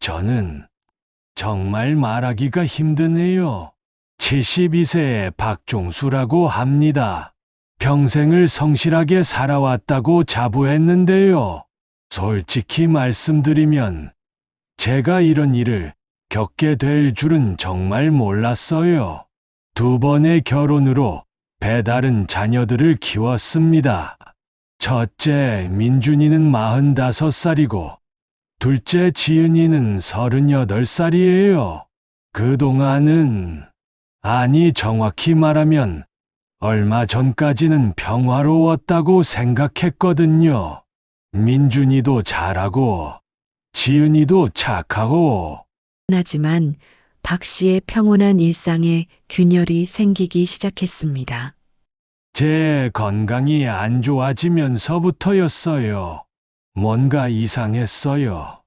저는 정말 말하기가 힘드네요. 72세의 박종수라고 합니다. 평생을 성실하게 살아왔다고 자부했는데요. 솔직히 말씀드리면 제가 이런 일을 겪게 될 줄은 정말 몰랐어요. 2번의 결혼으로 배다른 자녀들을 키웠습니다. 첫째 민준이는 45살이고 둘째 지은이는 38살이에요. 그동안은, 아니 정확히 말하면 얼마 전까지는 평화로웠다고 생각했거든요. 민준이도 잘하고 지은이도 착하고. 하지만 박 씨의 평온한 일상에 균열이 생기기 시작했습니다. 제 건강이 안 좋아지면서부터였어요. 뭔가 이상했어요.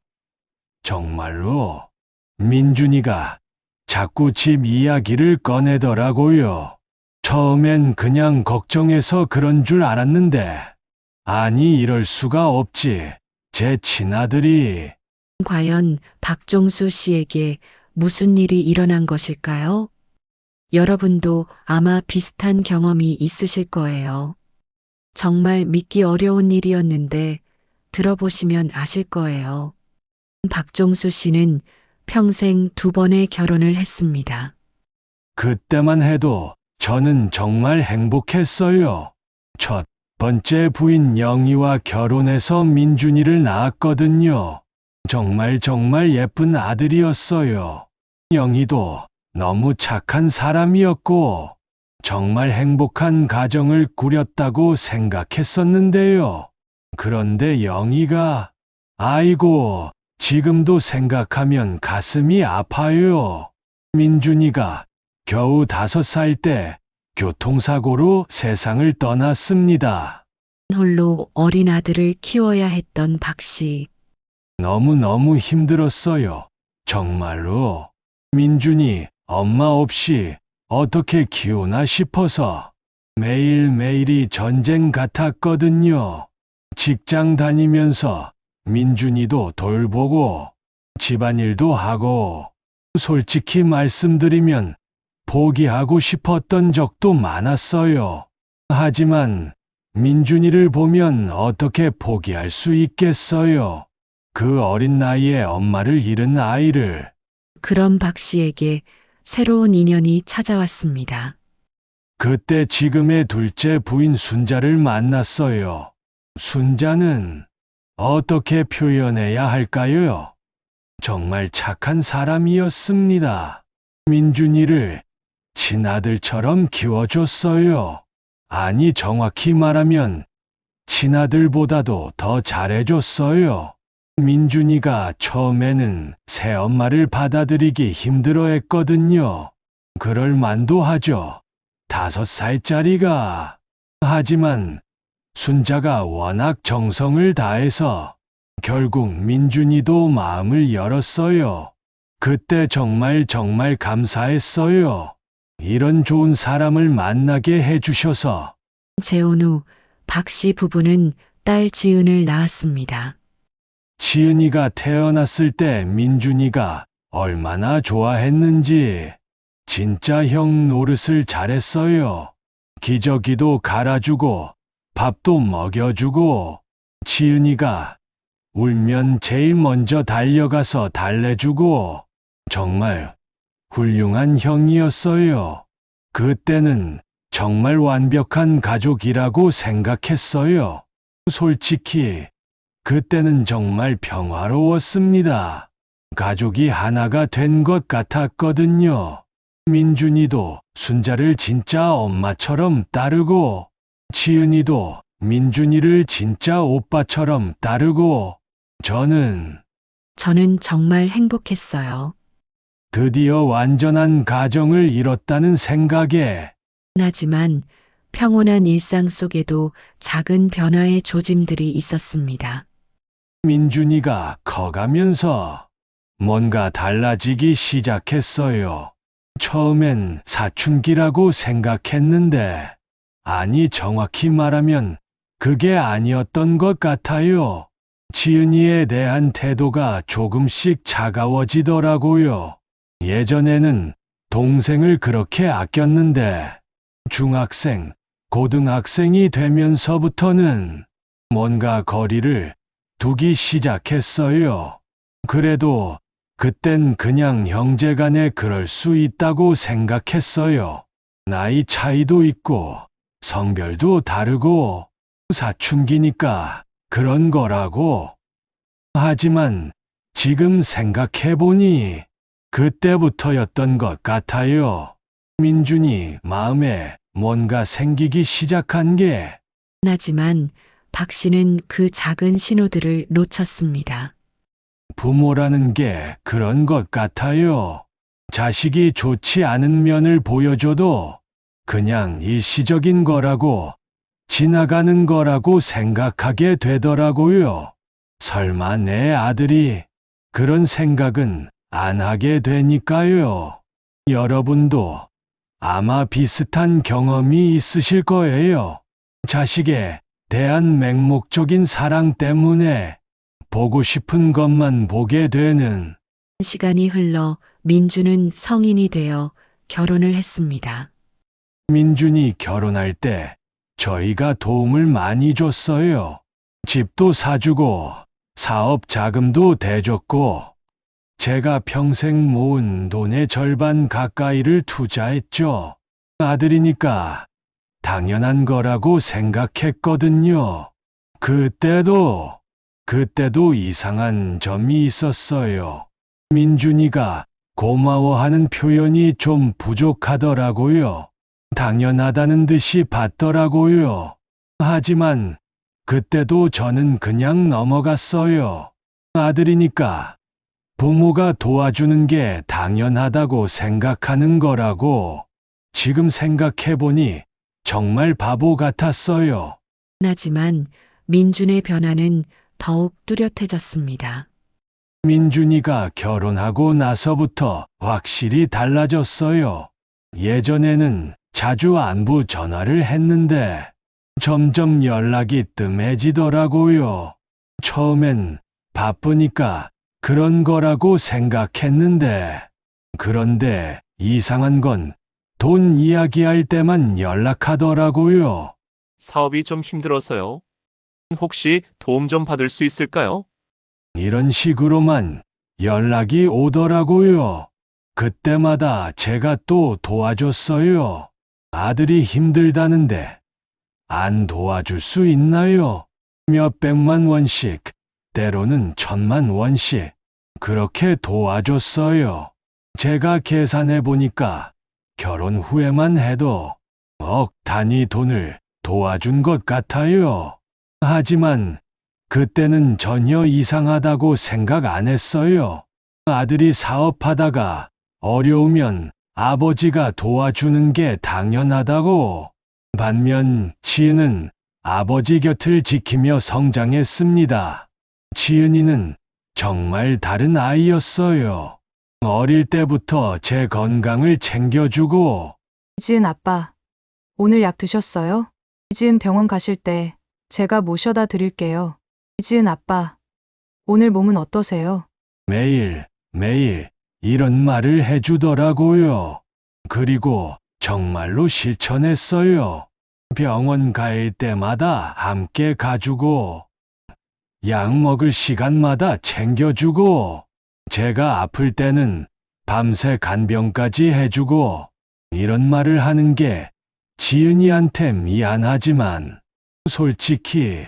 정말로. 민준이가 자꾸 집 이야기를 꺼내더라고요. 처음엔 그냥 걱정해서 그런 줄 알았는데, 아니 이럴 수가 없지. 제 친아들이. 과연 박종수 씨에게 무슨 일이 일어난 것일까요? 여러분도 아마 비슷한 경험이 있으실 거예요. 정말 믿기 어려운 일이었는데 들어보시면 아실 거예요. 박종수 씨는 평생 2번의 결혼을 했습니다. 그때만 해도 저는 정말 행복했어요. 첫 번째 부인 영희와 결혼해서 민준이를 낳았거든요. 정말 예쁜 아들이었어요. 영희도 너무 착한 사람이었고 정말 행복한 가정을 꾸렸다고 생각했었는데요. 그런데 영희가, 아이고, 지금도 생각하면 가슴이 아파요. 민준이가 겨우 5살 때 교통사고로 세상을 떠났습니다. 홀로 어린 아들을 키워야 했던 박 씨. 너무너무 힘들었어요. 정말로. 민준이 엄마 없이 어떻게 키우나 싶어서 매일매일이 전쟁 같았거든요. 직장 다니면서 민준이도 돌보고 집안일도 하고, 솔직히 말씀드리면 포기하고 싶었던 적도 많았어요. 하지만 민준이를 보면 어떻게 포기할 수 있겠어요. 그 어린 나이에 엄마를 잃은 아이를. 그런 박 씨에게 새로운 인연이 찾아왔습니다. 그때 지금의 둘째 부인 순자를 만났어요. 순자는 어떻게 표현해야 할까요? 정말 착한 사람이었습니다. 민준이를 친아들처럼 키워줬어요. 아니 정확히 말하면 친아들보다도 더 잘해줬어요. 민준이가 처음에는 새엄마를 받아들이기 힘들어했거든요. 그럴 만도 하죠. 5살짜리가. 하지만 순자가 워낙 정성을 다해서 결국 민준이도 마음을 열었어요. 그때 정말 감사했어요. 이런 좋은 사람을 만나게 해주셔서. 재혼 후 박 씨 부부는 딸 지은을 낳았습니다. 지은이가 태어났을 때 민준이가 얼마나 좋아했는지. 진짜 형 노릇을 잘했어요. 기저귀도 갈아주고 밥도 먹여주고, 지은이가 울면 제일 먼저 달려가서 달래주고, 정말 훌륭한 형이었어요. 그때는 정말 완벽한 가족이라고 생각했어요. 솔직히 그때는 정말 평화로웠습니다. 가족이 하나가 된 것 같았거든요. 민준이도 순자를 진짜 엄마처럼 따르고, 지은이도 민준이를 진짜 오빠처럼 따르고, 저는 정말 행복했어요. 드디어 완전한 가정을 이뤘다는 생각에. 하지만 평온한 일상 속에도 작은 변화의 조짐들이 있었습니다. 민준이가 커가면서 뭔가 달라지기 시작했어요. 처음엔 사춘기라고 생각했는데, 아니 정확히 말하면 그게 아니었던 것 같아요. 지은이에 대한 태도가 조금씩 차가워지더라고요. 예전에는 동생을 그렇게 아꼈는데 중학생, 고등학생이 되면서부터는 뭔가 거리를 두기 시작했어요. 그래도 그땐 그냥 형제간에 그럴 수 있다고 생각했어요. 나이 차이도 있고 성별도 다르고 사춘기니까 그런 거라고. 하지만 지금 생각해보니 그때부터였던 것 같아요. 민준이 마음에 뭔가 생기기 시작한 게 하지만 박 씨는 그 작은 신호들을 놓쳤습니다. 부모라는 게 그런 것 같아요. 자식이 좋지 않은 면을 보여줘도 그냥 일시적인 거라고, 지나가는 거라고 생각하게 되더라고요. 설마 내 아들이 그런 생각은 안 하게 되니까요. 여러분도 아마 비슷한 경험이 있으실 거예요. 자식에 대한 맹목적인 사랑 때문에 보고 싶은 것만 보게 되는. 시간이 흘러 민주는 성인이 되어 결혼을 했습니다. 민준이 결혼할 때 저희가 도움을 많이 줬어요. 집도 사주고 사업 자금도 대줬고 제가 평생 모은 돈의 절반 가까이를 투자했죠. 아들이니까 당연한 거라고 생각했거든요. 그때도 이상한 점이 있었어요. 민준이가 고마워하는 표현이 좀 부족하더라고요. 당연하다는 듯이 받더라고요. 하지만 그때도 저는 그냥 넘어갔어요. 아들이니까 부모가 도와주는 게 당연하다고 생각하는 거라고. 지금 생각해보니 정말 바보 같았어요. 하지만 민준의 변화는 더욱 뚜렷해졌습니다. 민준이가 결혼하고 나서부터 확실히 달라졌어요. 예전에는 자주 안부 전화를 했는데 점점 연락이 뜸해지더라고요. 처음엔 바쁘니까 그런 거라고 생각했는데, 그런데 이상한 건 돈 이야기할 때만 연락하더라고요. 사업이 좀 힘들어서요. 혹시 도움 좀 받을 수 있을까요? 이런 식으로만 연락이 오더라고요. 그때마다 제가 또 도와줬어요. 아들이 힘들다는데 안 도와줄 수 있나요? 몇백만 원씩, 때로는 1,000만 원씩 그렇게 도와줬어요. 제가 계산해 보니까 결혼 후에만 해도 억 단위 돈을 도와준 것 같아요. 하지만 그때는 전혀 이상하다고 생각 안 했어요. 아들이 사업하다가 어려우면 아버지가 도와주는 게 당연하다고. 반면 지은은 아버지 곁을 지키며 성장했습니다. 지은이는 정말 다른 아이였어요. 어릴 때부터 제 건강을 챙겨주고 이지은 아빠, 오늘 약 드셨어요? 이지은 병원 가실 때 제가 모셔다 드릴게요. 이지은 아빠, 오늘 몸은 어떠세요? 매일 이런 말을 해주더라고요. 그리고 정말로 실천했어요. 병원 갈 때마다 함께 가주고, 약 먹을 시간마다 챙겨주고, 제가 아플 때는 밤새 간병까지 해주고, 이런 말을 하는 게 지은이한테 미안하지만, 솔직히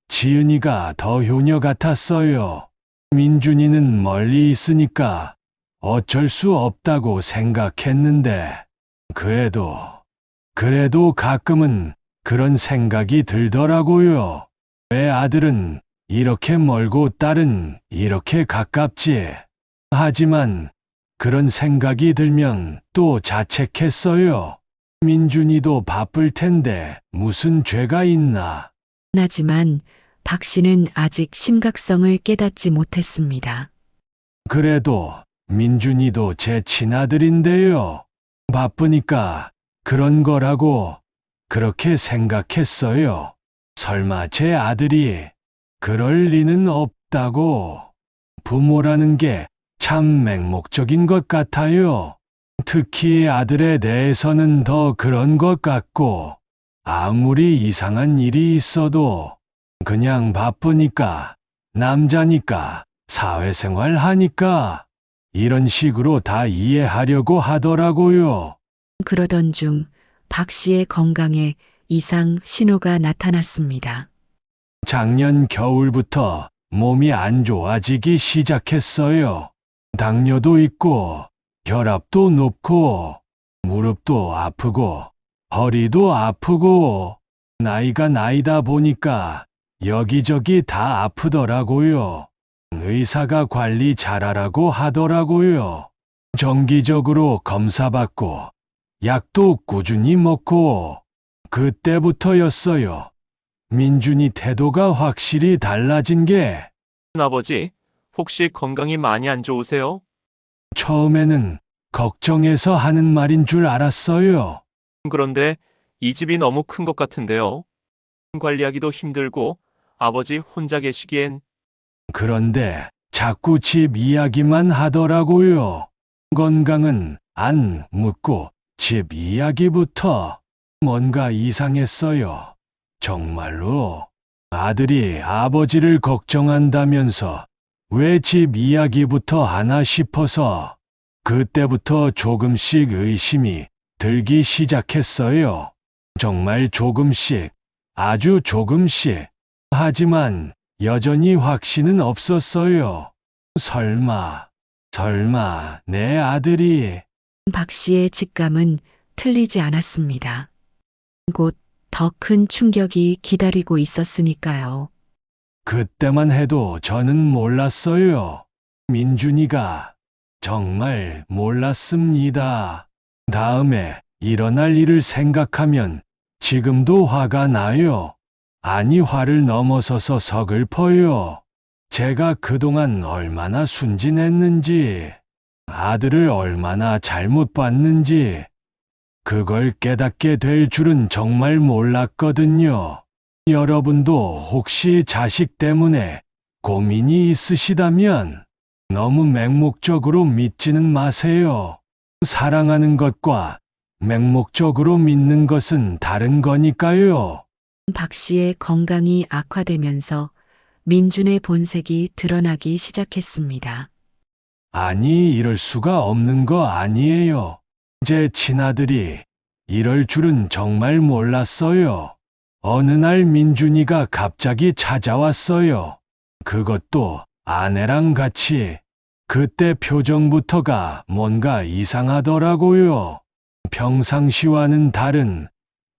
지은이가 더 효녀 같았어요. 민준이는 멀리 있으니까 어쩔 수 없다고 생각했는데, 그래도 가끔은 그런 생각이 들더라고요. 왜 아들은 이렇게 멀고 딸은 이렇게 가깝지? 하지만 그런 생각이 들면 또 자책했어요. 민준이도 바쁠 텐데 무슨 죄가 있나? 하지만 박 씨는 아직 심각성을 깨닫지 못했습니다. 그래도 민준이도 제 친아들인데요. 바쁘니까 그런 거라고 그렇게 생각했어요. 설마 제 아들이 그럴 리는 없다고. 부모라는 게 참 맹목적인 것 같아요. 특히 아들에 대해서는 더 그런 것 같고, 아무리 이상한 일이 있어도 그냥 바쁘니까, 남자니까, 사회생활 하니까, 이런 식으로 다 이해하려고 하더라고요. 그러던 중 박 씨의 건강에 이상 신호가 나타났습니다. 작년 겨울부터 몸이 안 좋아지기 시작했어요. 당뇨도 있고, 혈압도 높고, 무릎도 아프고, 허리도 아프고, 나이가 나이다 보니까 여기저기 다 아프더라고요. 의사가 관리 잘하라고 하더라고요. 정기적으로 검사받고, 약도 꾸준히 먹고, 그때부터였어요. 민준이 태도가 확실히 달라진 게. 아버지, 혹시 건강이 많이 안 좋으세요? 처음에는 걱정해서 하는 말인 줄 알았어요. 그런데 이 집이 너무 큰 것 같은데요. 관리하기도 힘들고 아버지 혼자 계시기엔. 그런데 자꾸 집 이야기만 하더라고요. 건강은 안 묻고 집 이야기부터. 뭔가 이상했어요. 정말로. 아들이 아버지를 걱정한다면서 왜 집 이야기부터 하나 싶어서 그때부터 조금씩 의심이 들기 시작했어요. 정말 조금씩, 아주 조금씩. 하지만 여전히 확신은 없었어요. 설마 내 아들이. 박 씨의 직감은 틀리지 않았습니다. 곧 더 큰 충격이 기다리고 있었으니까요. 그때만 해도 저는 몰랐어요. 민준이가. 정말 몰랐습니다. 다음에 일어날 일을 생각하면 지금도 화가 나요. 아니, 화를 넘어서서 서글퍼요. 제가 그동안 얼마나 순진했는지, 아들을 얼마나 잘못 봤는지, 그걸 깨닫게 될 줄은 정말 몰랐거든요. 여러분도 혹시 자식 때문에 고민이 있으시다면 너무 맹목적으로 믿지는 마세요. 사랑하는 것과 맹목적으로 믿는 것은 다른 거니까요. 박 씨의 건강이 악화되면서 민준의 본색이 드러나기 시작했습니다. 아니, 이럴 수가 없는 거 아니에요. 제 친아들이 이럴 줄은 정말 몰랐어요. 어느 날 민준이가 갑자기 찾아왔어요. 그것도 아내랑 같이. 그때 표정부터가 뭔가 이상하더라고요. 평상시와는 다른,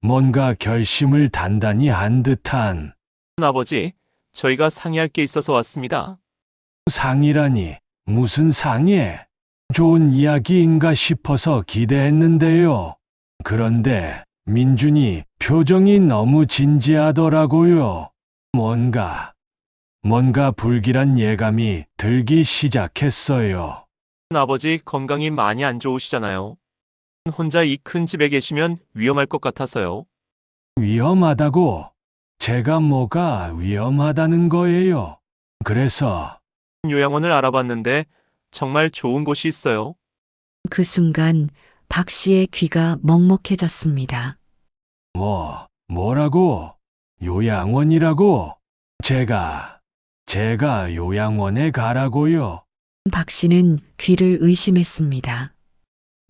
뭔가 결심을 단단히 한 듯한. 아버지, 저희가 상의할 게 있어서 왔습니다. 상이라니, 무슨 상이에? 좋은 이야기인가 싶어서 기대했는데요. 그런데 민준이 표정이 너무 진지하더라고요. 뭔가 불길한 예감이 들기 시작했어요. 아버지 건강이 많이 안 좋으시잖아요. 혼자 이 큰 집에 계시면 위험할 것 같아서요. 위험하다고? 제가 뭐가 위험하다는 거예요? 그래서 요양원을 알아봤는데 정말 좋은 곳이 있어요. 그 순간 박 씨의 귀가 먹먹해졌습니다. 뭐라고? 요양원이라고? 제가 요양원에 가라고요? 박 씨는 귀를 의심했습니다.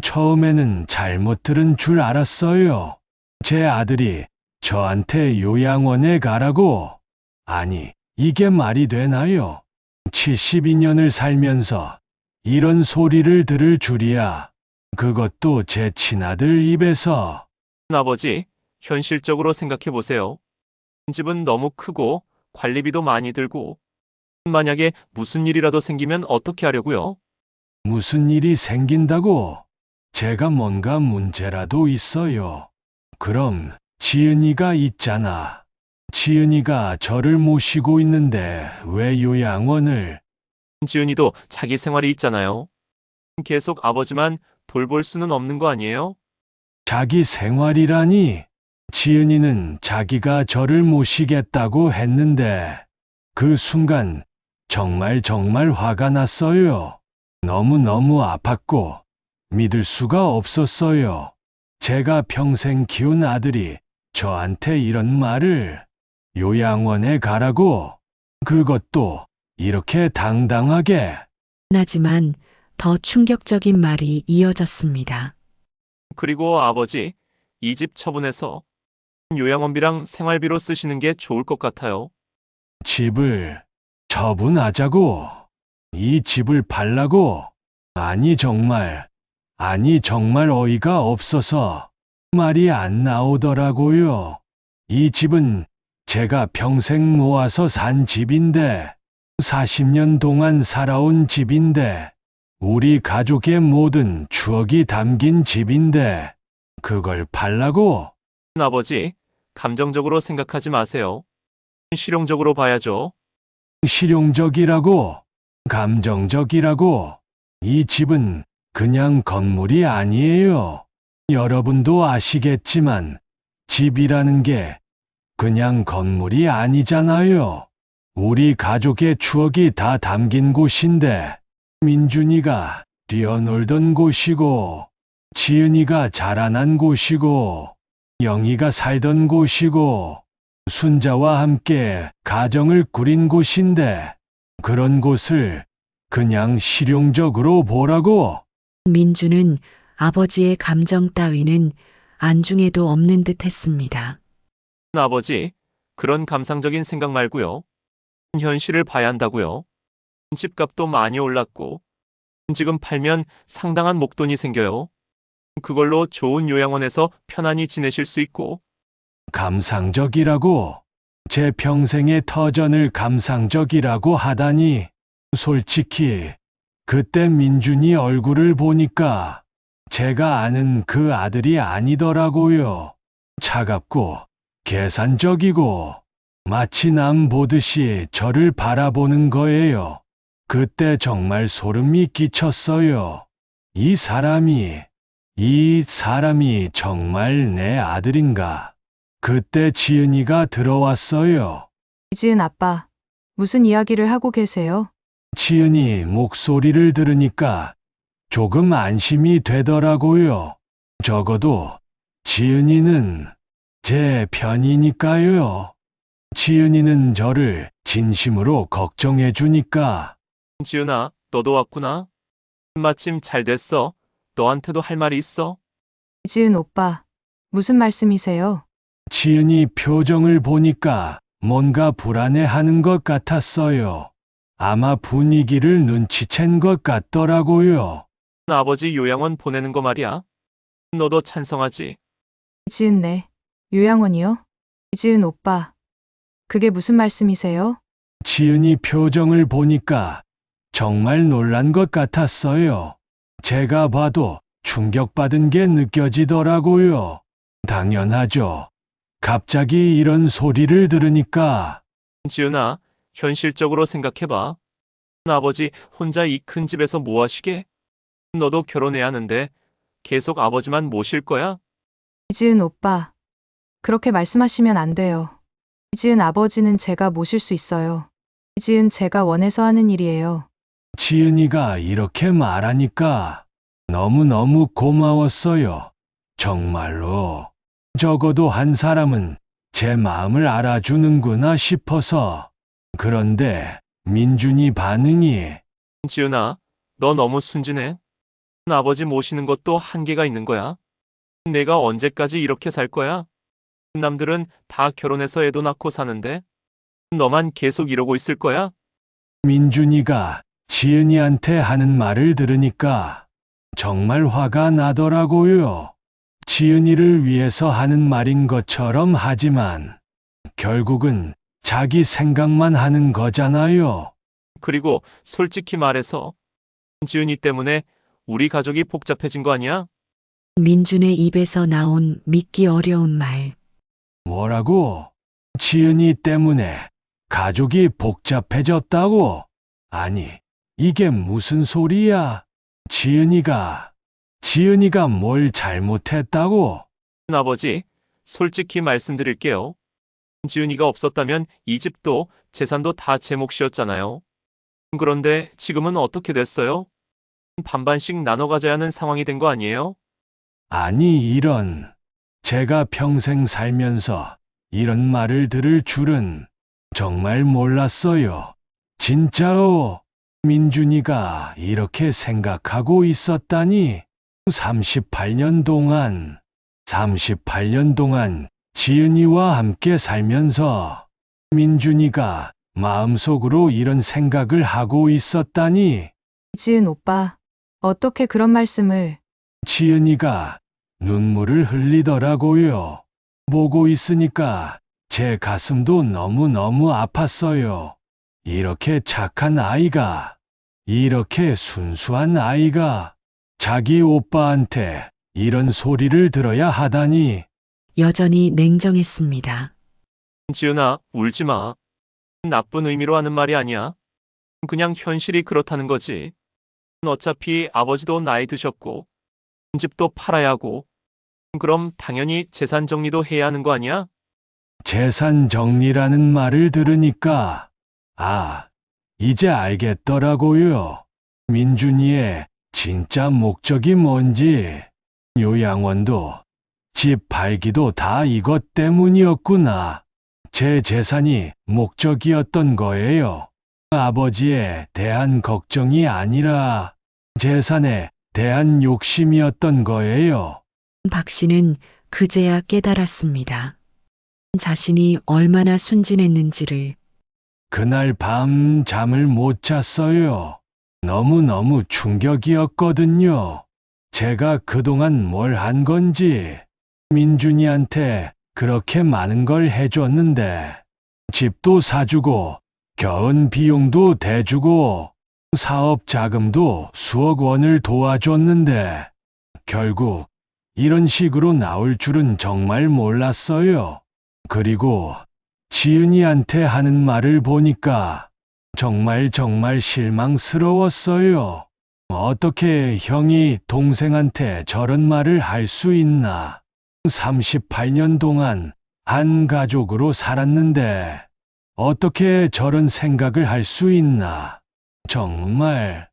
처음에는 잘못 들은 줄 알았어요. 제 아들이 저한테 요양원에 가라고? 아니, 이게 말이 되나요? 72년을 살면서 이런 소리를 들을 줄이야. 그것도 제 친아들 입에서. 아버지, 현실적으로 생각해 보세요. 집은 너무 크고 관리비도 많이 들고 만약에 무슨 일이라도 생기면 어떻게 하려고요? 무슨 일이 생긴다고? 제가 뭔가 문제라도 있어요. 그럼 지은이가 있잖아. 지은이가 저를 모시고 있는데 왜 요양원을? 지은이도 자기 생활이 있잖아요. 계속 아버지만 돌볼 수는 없는 거 아니에요? 자기 생활이라니? 지은이는 자기가 저를 모시겠다고 했는데 그 순간 정말 화가 났어요. 너무너무 아팠고 믿을 수가 없었어요. 제가 평생 키운 아들이 저한테 이런 말을, 요양원에 가라고, 그것도 이렇게 당당하게. 하지만 더 충격적인 말이 이어졌습니다. 그리고 아버지, 이 집 처분해서 요양원비랑 생활비로 쓰시는 게 좋을 것 같아요. 집을 처분하자고? 이 집을 팔라고? 아니 정말 어이가 없어서 말이 안 나오더라고요. 이 집은 제가 평생 모아서 산 집인데, 40년 동안 살아온 집인데, 우리 가족의 모든 추억이 담긴 집인데, 그걸 팔라고? 아버지, 감정적으로 생각하지 마세요. 실용적으로 봐야죠. 실용적이라고? 감정적이라고? 이 집은 그냥 건물이 아니에요. 여러분도 아시겠지만 집이라는 게 그냥 건물이 아니잖아요. 우리 가족의 추억이 다 담긴 곳인데, 민준이가 뛰어놀던 곳이고, 지은이가 자라난 곳이고, 영희가 살던 곳이고, 순자와 함께 가정을 꾸린 곳인데, 그런 곳을 그냥 실용적으로 보라고? 민주는 아버지의 감정 따위는 안중에도 없는 듯 했습니다. 아버지, 그런 감상적인 생각 말고요. 현실을 봐야 한다고요. 집값도 많이 올랐고, 지금 팔면 상당한 목돈이 생겨요. 그걸로 좋은 요양원에서 편안히 지내실 수 있고, 감상적이라고? 제 평생의 터전을 감상적이라고 하다니. 솔직히 그때 민준이 얼굴을 보니까 제가 아는 그 아들이 아니더라고요. 차갑고 계산적이고 마치 남 보듯이 저를 바라보는 거예요. 그때 정말 소름이 끼쳤어요. 이 사람이 정말 내 아들인가? 그때 지은이가 들어왔어요. 이지은 아빠, 무슨 이야기를 하고 계세요? 지은이 목소리를 들으니까 조금 안심이 되더라고요. 적어도 지은이는 제 편이니까요. 지은이는 저를 진심으로 걱정해 주니까. 지은아, 너도 왔구나. 마침 잘 됐어. 너한테도 할 말이 있어. 이지은 오빠, 무슨 말씀이세요? 지은이 표정을 보니까 뭔가 불안해하는 것 같았어요. 아마 분위기를 눈치챈 것 같더라고요. 아버지 요양원 보내는 거 말이야. 너도 찬성하지? 이지은 네. 요양원이요? 이지은 오빠, 그게 무슨 말씀이세요? 지은이 표정을 보니까 정말 놀란 것 같았어요. 제가 봐도 충격받은 게 느껴지더라고요. 당연하죠. 갑자기 이런 소리를 들으니까. 지은아, 현실적으로 생각해봐. 아버지 혼자 이 큰 집에서 뭐 하시게? 너도 결혼해야 하는데 계속 아버지만 모실 거야? 이지은 오빠, 그렇게 말씀하시면 안 돼요. 이지은 아버지는 제가 모실 수 있어요. 이지은 제가 원해서 하는 일이에요. 지은이가 이렇게 말하니까 너무너무 고마웠어요. 정말로. 적어도 한 사람은 제 마음을 알아주는구나 싶어서. 그런데 민준이 반응이. 지은아, 너 너무 순진해. 아버지 모시는 것도 한계가 있는 거야. 내가 언제까지 이렇게 살 거야? 남들은 다 결혼해서 애도 낳고 사는데 너만 계속 이러고 있을 거야? 민준이가 지은이한테 하는 말을 들으니까 정말 화가 나더라고요. 지은이를 위해서 하는 말인 것처럼 하지만 결국은 자기 생각만 하는 거잖아요. 그리고 솔직히 말해서 지은이 때문에 우리 가족이 복잡해진 거 아니야? 민준의 입에서 나온 믿기 어려운 말. 뭐라고? 지은이 때문에 가족이 복잡해졌다고? 아니, 이게 무슨 소리야? 지은이가 뭘 잘못했다고? 아버지, 솔직히 말씀드릴게요. 지은이가 없었다면 이 집도 재산도 다 제 몫이었잖아요. 그런데 지금은 어떻게 됐어요? 반반씩 나눠 가져야 하는 상황이 된 거 아니에요? 아니, 제가 평생 살면서 이런 말을 들을 줄은 정말 몰랐어요. 진짜로 민준이가 이렇게 생각하고 있었다니. 38년 동안 지은이와 함께 살면서 민준이가 마음속으로 이런 생각을 하고 있었다니. 이지은 오빠, 어떻게 그런 말씀을. 지은이가 눈물을 흘리더라고요. 보고 있으니까 제 가슴도 너무너무 아팠어요. 이렇게 착한 아이가, 이렇게 순수한 아이가 자기 오빠한테 이런 소리를 들어야 하다니. 여전히 냉정했습니다. 지은아, 울지 마. 나쁜 의미로 하는 말이 아니야. 그냥 현실이 그렇다는 거지. 어차피 아버지도 나이 드셨고, 집도 팔아야 하고, 그럼 당연히 재산 정리도 해야 하는 거 아니야? 재산 정리라는 말을 들으니까, 이제 알겠더라고요. 민준이의 진짜 목적이 뭔지. 요양원도, 집 팔기도 다 이것 때문이었구나. 제 재산이 목적이었던 거예요. 아버지에 대한 걱정이 아니라 재산에 대한 욕심이었던 거예요. 박 씨는 그제야 깨달았습니다. 자신이 얼마나 순진했는지를. 그날 밤 잠을 못 잤어요. 너무너무 충격이었거든요. 제가 그동안 뭘 한 건지. 민준이한테 그렇게 많은 걸 해줬는데, 집도 사주고, 겨운 비용도 대주고, 사업 자금도 수억 원을 도와줬는데, 결국 이런 식으로 나올 줄은 정말 몰랐어요. 그리고 지은이한테 하는 말을 보니까 정말 실망스러웠어요. 어떻게 형이 동생한테 저런 말을 할 수 있나? 38년 동안 한 가족으로 살았는데 어떻게 저런 생각을 할 수 있나? 정말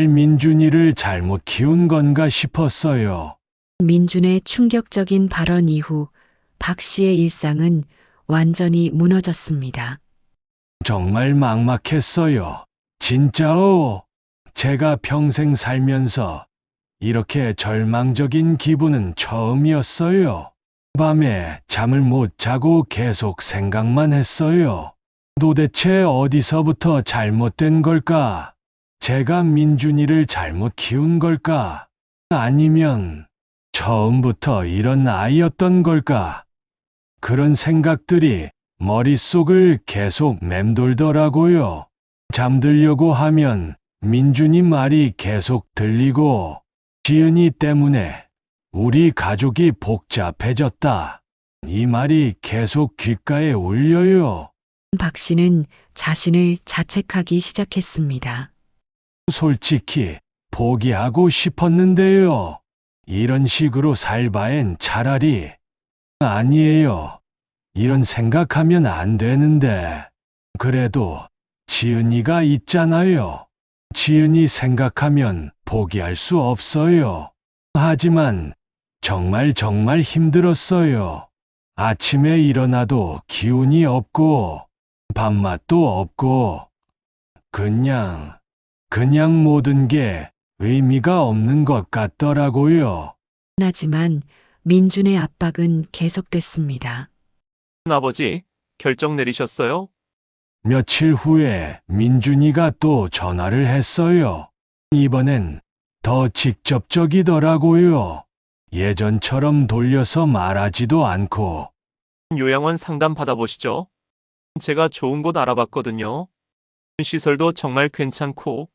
민준이를 잘못 키운 건가 싶었어요. 민준의 충격적인 발언 이후 박 씨의 일상은 완전히 무너졌습니다. 정말 막막했어요. 진짜로. 제가 평생 살면서 이렇게 절망적인 기분은 처음이었어요. 밤에 잠을 못 자고 계속 생각만 했어요. 도대체 어디서부터 잘못된 걸까? 제가 민준이를 잘못 키운 걸까? 아니면 처음부터 이런 아이였던 걸까? 그런 생각들이 머릿속을 계속 맴돌더라고요. 잠들려고 하면 민준이 말이 계속 들리고, 지은이 때문에 우리 가족이 복잡해졌다. 이 말이 계속 귓가에 울려요. 박 씨는 자신을 자책하기 시작했습니다. 솔직히 포기하고 싶었는데요. 이런 식으로 살 바엔 차라리 아니에요. 이런 생각하면 안 되는데. 그래도 지은이가 있잖아요. 지은이 생각하면 포기할 수 없어요. 하지만 정말 힘들었어요. 아침에 일어나도 기운이 없고 밥맛도 없고 그냥 모든 게 의미가 없는 것 같더라고요. 하지만 민준의 압박은 계속됐습니다. 아버지, 결정 내리셨어요? 며칠 후에 민준이가 또 전화를 했어요. 이번엔 더 직접적이더라고요. 예전처럼 돌려서 말하지도 않고. 요양원 상담 받아보시죠. 제가 좋은 곳 알아봤거든요. 시설도 정말 괜찮고,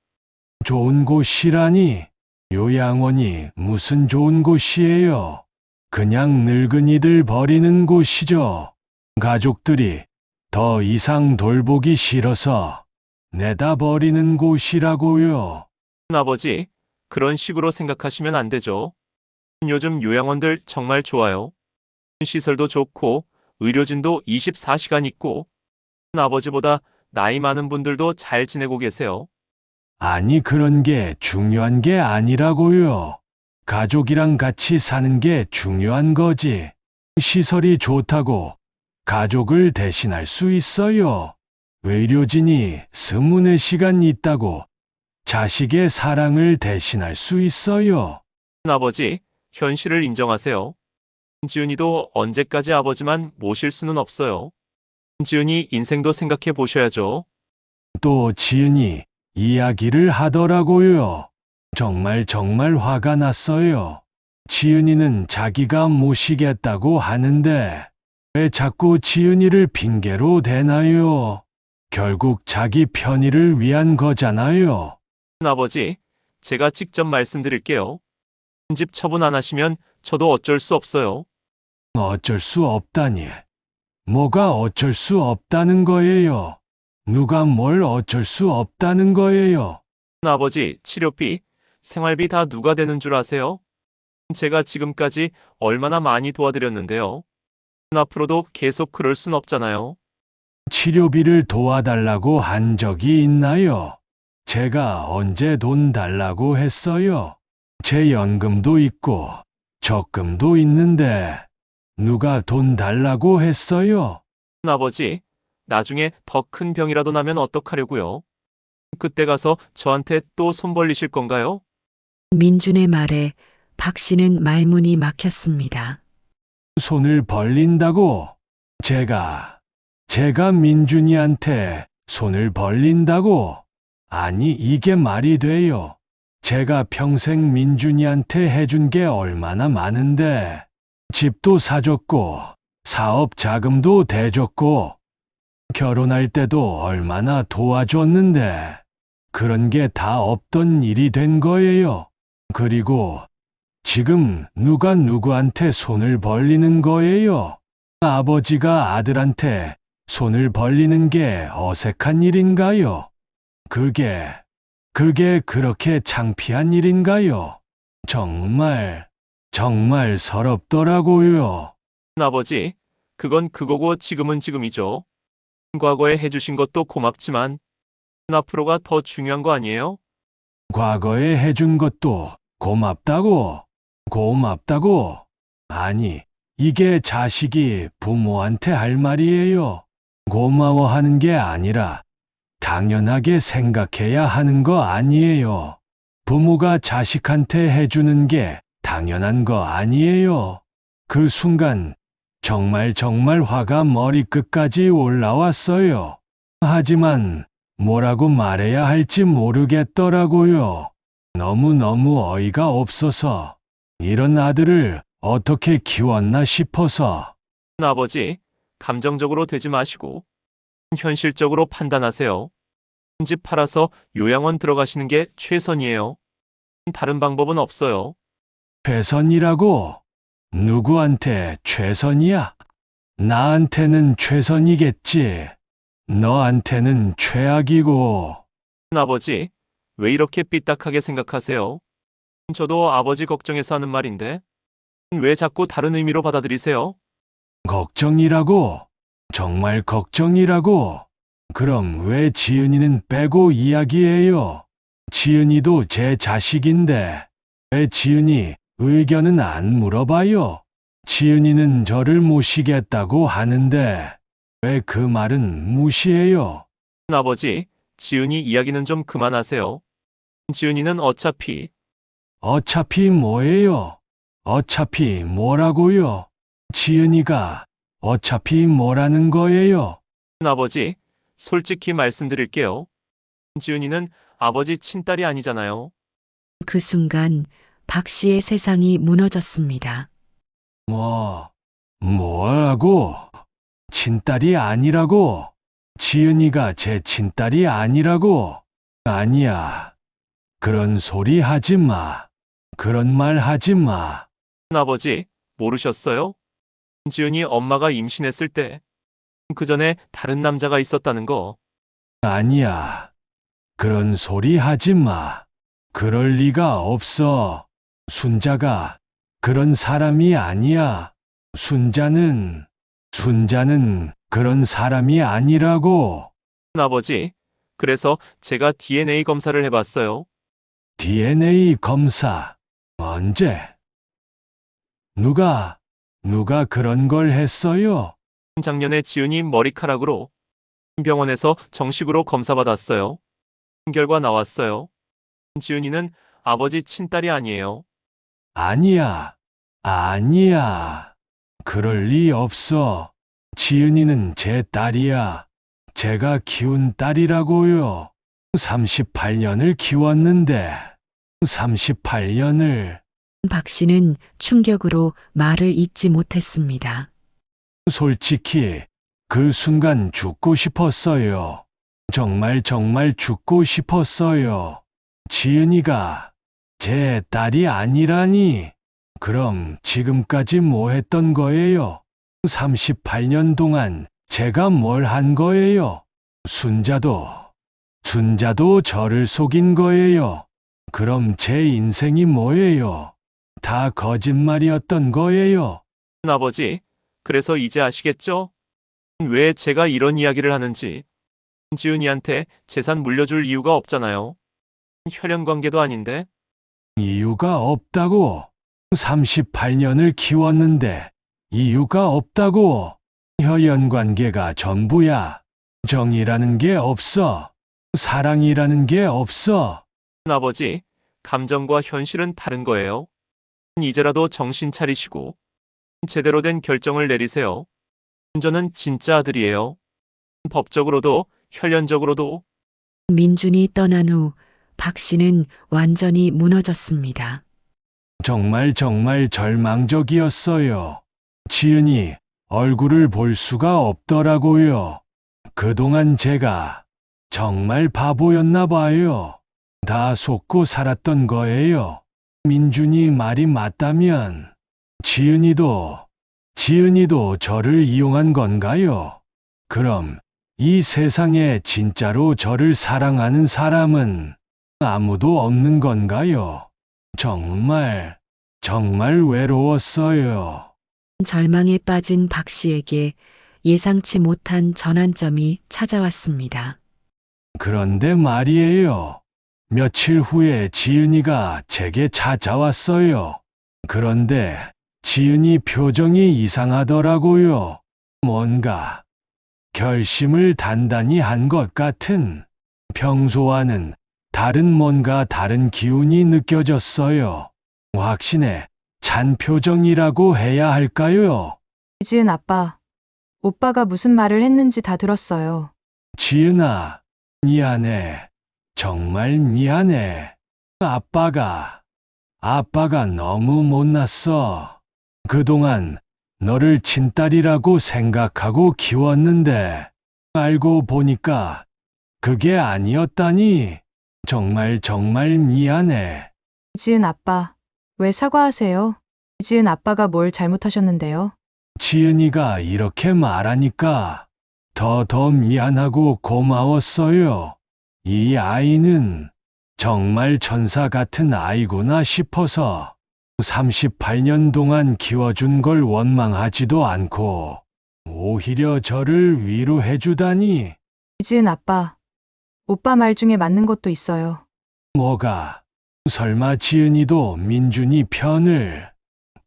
좋은 곳이라니. 요양원이 무슨 좋은 곳이에요. 그냥 늙은이들 버리는 곳이죠. 가족들이 더 이상 돌보기 싫어서 내다 버리는 곳이라고요. 아버지, 그런 식으로 생각하시면 안 되죠. 요즘 요양원들 정말 좋아요. 시설도 좋고, 의료진도 24시간 있고 아버지보다 나이 많은 분들도 잘 지내고 계세요. 아니, 그런 게 중요한 게 아니라고요. 가족이랑 같이 사는 게 중요한 거지. 시설이 좋다고 가족을 대신할 수 있어요. 의료진이 24시간 있다고 자식의 사랑을 대신할 수 있어요. 아버지, 현실을 인정하세요. 지은이도 언제까지 아버지만 모실 수는 없어요. 지은이 인생도 생각해 보셔야죠. 또 지은이 이야기를 하더라고요. 정말 화가 났어요. 지은이는 자기가 모시겠다고 하는데 왜 자꾸 지은이를 핑계로 대나요? 결국 자기 편의를 위한 거잖아요. 아버지, 제가 직접 말씀드릴게요. 집 처분 안 하시면 저도 어쩔 수 없어요. 어쩔 수 없다니. 뭐가 어쩔 수 없다는 거예요? 누가 뭘 어쩔 수 없다는 거예요? 아버지, 치료비, 생활비 다 누가 되는 줄 아세요? 제가 지금까지 얼마나 많이 도와드렸는데요. 앞으로도 계속 그럴 순 없잖아요. 치료비를 도와달라고 한 적이 있나요? 제가 언제 돈 달라고 했어요? 제 연금도 있고 적금도 있는데 누가 돈 달라고 했어요? 아버지, 나중에 더 큰 병이라도 나면 어떡하려고요? 그때 가서 저한테 또 손 벌리실 건가요? 민준의 말에 박 씨는 말문이 막혔습니다. 손을 벌린다고? 제가 민준이한테 손을 벌린다고? 아니, 이게 말이 돼요. 제가 평생 민준이한테 해준 게 얼마나 많은데, 집도 사줬고, 사업 자금도 대줬고, 결혼할 때도 얼마나 도와줬는데, 그런 게 다 없던 일이 된 거예요. 그리고 지금 누가 누구한테 손을 벌리는 거예요? 아버지가 아들한테 손을 벌리는 게 어색한 일인가요? 그게 그렇게 창피한 일인가요? 정말 서럽더라고요. 아버지, 그건 그거고 지금은 지금이죠. 과거에 해주신 것도 고맙지만 앞으로가 더 중요한 거 아니에요? 과거에 해준 것도 고맙다고? 아니, 이게 자식이 부모한테 할 말이에요. 고마워하는 게 아니라 당연하게 생각해야 하는 거 아니에요. 부모가 자식한테 해주는 게 당연한 거 아니에요. 그 순간 정말 화가 머리끝까지 올라왔어요. 하지만 뭐라고 말해야 할지 모르겠더라고요. 너무 어이가 없어서 이런 아들을 어떻게 키웠나 싶어서. 아버지, 감정적으로 되지 마시고 현실적으로 판단하세요. 집 팔아서 요양원 들어가시는 게 최선이에요. 다른 방법은 없어요. 최선이라고? 누구한테 최선이야? 나한테는 최선이겠지. 너한테는 최악이고. 아버지, 왜 이렇게 삐딱하게 생각하세요? 저도 아버지 걱정해서 하는 말인데 왜 자꾸 다른 의미로 받아들이세요? 걱정이라고? 정말 걱정이라고? 그럼 왜 지은이는 빼고 이야기해요? 지은이도 제 자식인데 왜 지은이 의견은 안 물어봐요? 지은이는 저를 모시겠다고 하는데 왜 그 말은 무시해요? 아버지, 지은이 이야기는 좀 그만하세요. 지은이는 어차피 뭐예요? 어차피 뭐라고요? 지은이가 어차피 뭐라는 거예요? 아버지, 솔직히 말씀드릴게요. 지은이는 아버지 친딸이 아니잖아요. 그 순간 박 씨의 세상이 무너졌습니다. 뭐라고? 친딸이 아니라고? 지은이가 제 친딸이 아니라고? 아니야. 그런 소리 하지 마. 그런 말 하지 마. 아버지, 모르셨어요? 지은이 엄마가 임신했을 때 그 전에 다른 남자가 있었다는 거. 아니야. 그런 소리 하지 마. 그럴 리가 없어. 순자가 그런 사람이 아니야. 순자는 순자는 그런 사람이 아니라고. 아버지, 그래서 제가 DNA 검사를 해봤어요. DNA 검사. 언제? 누가 그런 걸 했어요? 작년에 지은이 머리카락으로 병원에서 정식으로 검사받았어요. 결과 나왔어요. 지은이는 아버지 친딸이 아니에요. 아니야. 아니야. 그럴 리 없어. 지은이는 제 딸이야. 제가 키운 딸이라고요. 38년을 키웠는데, 38년을. 박 씨는 충격으로 말을 잇지 못했습니다. 솔직히 그 순간 죽고 싶었어요. 정말 죽고 싶었어요. 지은이가 제 딸이 아니라니. 그럼 지금까지 뭐 했던 거예요? 38년 동안 제가 뭘 한 거예요? 순자도 저를 속인 거예요. 그럼 제 인생이 뭐예요? 다 거짓말이었던 거예요. 아버지, 그래서 이제 아시겠죠? 왜 제가 이런 이야기를 하는지. 지은이한테 재산 물려줄 이유가 없잖아요. 혈연 관계도 아닌데. 이유가 없다고. 38년을 키웠는데 이유가 없다고. 혈연 관계가 전부야. 정이라는 게 없어. 사랑이라는 게 없어. 아버지, 감정과 현실은 다른 거예요. 이제라도 정신 차리시고 제대로 된 결정을 내리세요. 저는 진짜 아들이에요. 법적으로도 혈연적으로도. 민준이 떠난 후 박 씨는 완전히 무너졌습니다. 정말 절망적이었어요. 지은이 얼굴을 볼 수가 없더라고요. 그동안 제가 정말 바보였나 봐요. 다 속고 살았던 거예요. 민준이 말이 맞다면 지은이도 저를 이용한 건가요? 그럼 이 세상에 진짜로 저를 사랑하는 사람은 아무도 없는 건가요? 정말 외로웠어요. 절망에 빠진 박 씨에게 예상치 못한 전환점이 찾아왔습니다. 그런데 말이에요. 며칠 후에 지은이가 제게 찾아왔어요. 그런데 지은이 표정이 이상하더라고요. 뭔가 결심을 단단히 한 것 같은, 평소와는 다른 기운이 느껴졌어요. 확신에 찬 표정이라고 해야 할까요? 이지은 아빠, 오빠가 무슨 말을 했는지 다 들었어요. 지은아, 미안해. 정말 미안해. 아빠가 너무 못났어. 그동안 너를 친딸이라고 생각하고 키웠는데, 알고 보니까 그게 아니었다니. 정말 미안해. 이지은 아빠, 왜 사과하세요? 이지은 아빠가 뭘 잘못하셨는데요? 지은이가 이렇게 말하니까 더 미안하고 고마웠어요. 이 아이는 정말 천사 같은 아이구나 싶어서 38년 동안 키워준 걸 원망하지도 않고 오히려 저를 위로해주다니. 이지은 아빠, 오빠 말 중에 맞는 것도 있어요. 뭐가? 설마 지은이도 민준이 편을?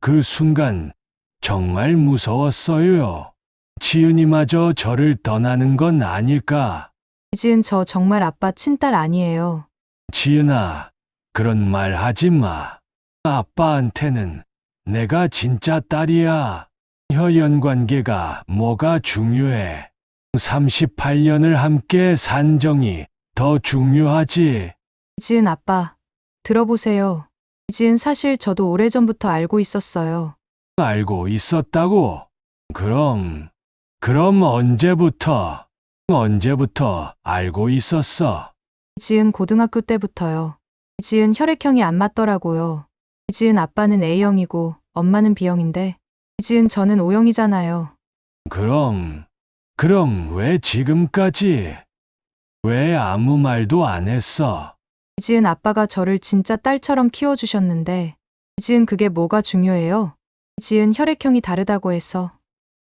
그 순간 정말 무서웠어요. 지은이마저 저를 떠나는 건 아닐까? 이지은 저 정말 아빠 친딸 아니에요. 지은아, 그런 말 하지 마. 아빠한테는 내가 진짜 딸이야. 혈연 관계가 뭐가 중요해. 38년을 함께 산 정이 더 중요하지. 이지은 아빠, 들어보세요. 이지은 사실 저도 오래전부터 알고 있었어요. 알고 있었다고? 그럼 언제부터 알고 있었어? 이지은 고등학교 때부터요. 이지은 혈액형이 안 맞더라고요. 이지은 아빠는 A형이고 엄마는 B형인데 이지은 저는 O형이잖아요. 그럼 왜 지금까지? 왜 아무 말도 안 했어? 이지은 아빠가 저를 진짜 딸처럼 키워주셨는데 이지은 그게 뭐가 중요해요? 이지은 혈액형이 다르다고 해서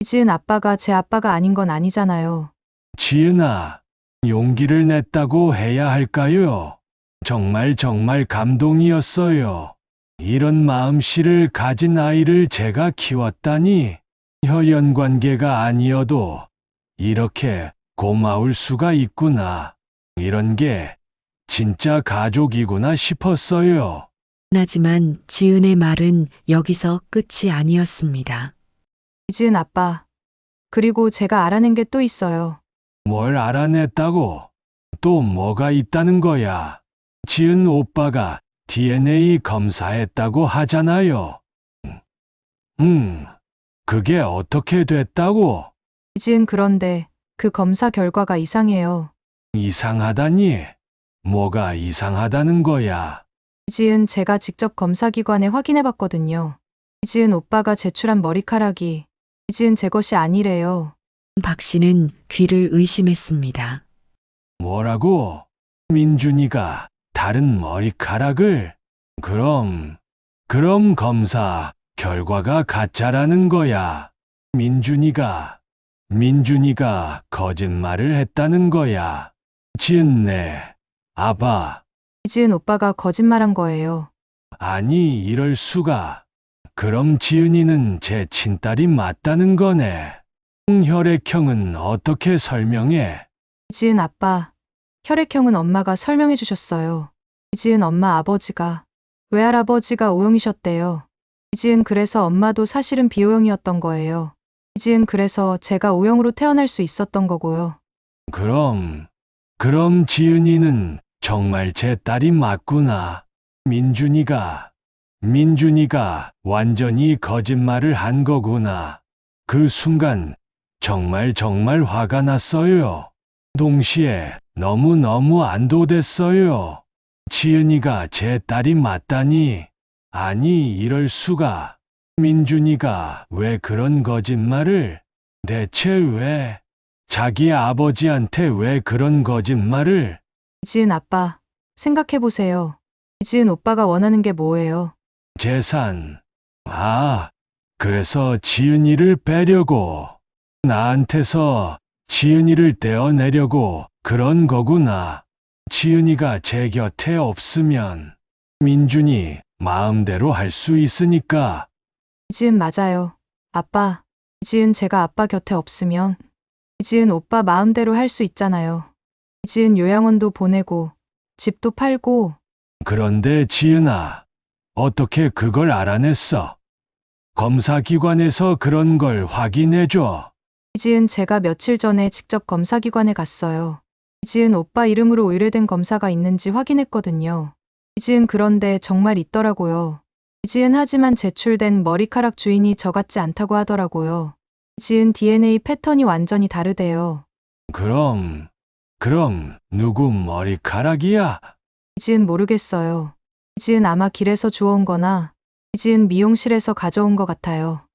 이지은 아빠가 제 아빠가 아닌 건 아니잖아요. 지은아, 용기를 냈다고 해야 할까요? 정말 정말 감동이었어요. 이런 마음씨를 가진 아이를 제가 키웠다니, 혈연 관계가 아니어도 이렇게 고마울 수가 있구나. 이런 게 진짜 가족이구나 싶었어요. 하지만 지은의 말은 여기서 끝이 아니었습니다. 이지은 아빠. 그리고 제가 알아낸 게 또 있어요. 뭘 알아냈다고? 또 뭐가 있다는 거야? 지은 오빠가 DNA 검사했다고 하잖아요. 그게 어떻게 됐다고? 이지은 그런데 그 검사 결과가 이상해요. 이상하다니? 뭐가 이상하다는 거야? 이지은 제가 직접 검사기관에 확인해 봤거든요. 이지은 오빠가 제출한 머리카락이 이지은 제 것이 아니래요. 박 씨는 귀를 의심했습니다. 뭐라고? 민준이가 다른 머리카락을? 그럼 검사 결과가 가짜라는 거야. 민준이가 거짓말을 했다는 거야. 지은네, 아바. 이지은 오빠가 거짓말한 거예요. 아니, 이럴 수가. 그럼 지은이는 제 친딸이 맞다는 거네. 혈액형은 어떻게 설명해? 이지은 아빠. 혈액형은 엄마가 설명해 주셨어요. 이지은 엄마 아버지가 외할아버지가 O형이셨대요. 이지은 그래서 엄마도 사실은 B형이었던 거예요. 이지은 그래서 제가 O형으로 태어날 수 있었던 거고요. 그럼 지은이는 정말 제 딸이 맞구나. 민준이가 완전히 거짓말을 한 거구나. 그 순간 정말 화가 났어요. 동시에 너무 안도됐어요. 지은이가 제 딸이 맞다니. 아니, 이럴 수가. 민준이가 왜 그런 거짓말을? 대체 왜? 자기 아버지한테 왜 그런 거짓말을? 이지은 아빠. 생각해 보세요. 이지은 오빠가 원하는 게 뭐예요? 재산. 그래서 지은이를 빼려고. 나한테서 지은이를 떼어내려고 그런 거구나. 지은이가 제 곁에 없으면 민준이 마음대로 할 수 있으니까. 이지은 맞아요. 아빠. 이지은 제가 아빠 곁에 없으면 이지은 오빠 마음대로 할 수 있잖아요. 이지은 요양원도 보내고 집도 팔고. 그런데 지은아, 어떻게 그걸 알아냈어? 검사기관에서 그런 걸 확인해줘. 이지은 제가 며칠 전에 직접 검사기관에 갔어요. 이지은 오빠 이름으로 의뢰된 검사가 있는지 확인했거든요. 이지은 그런데 정말 있더라고요. 이지은 하지만 제출된 머리카락 주인이 저 같지 않다고 하더라고요. 이지은 DNA 패턴이 완전히 다르대요. 그럼 누구 머리카락이야? 이지은 모르겠어요. 이지은 아마 길에서 주워온 거나 이지은 미용실에서 가져온 것 같아요.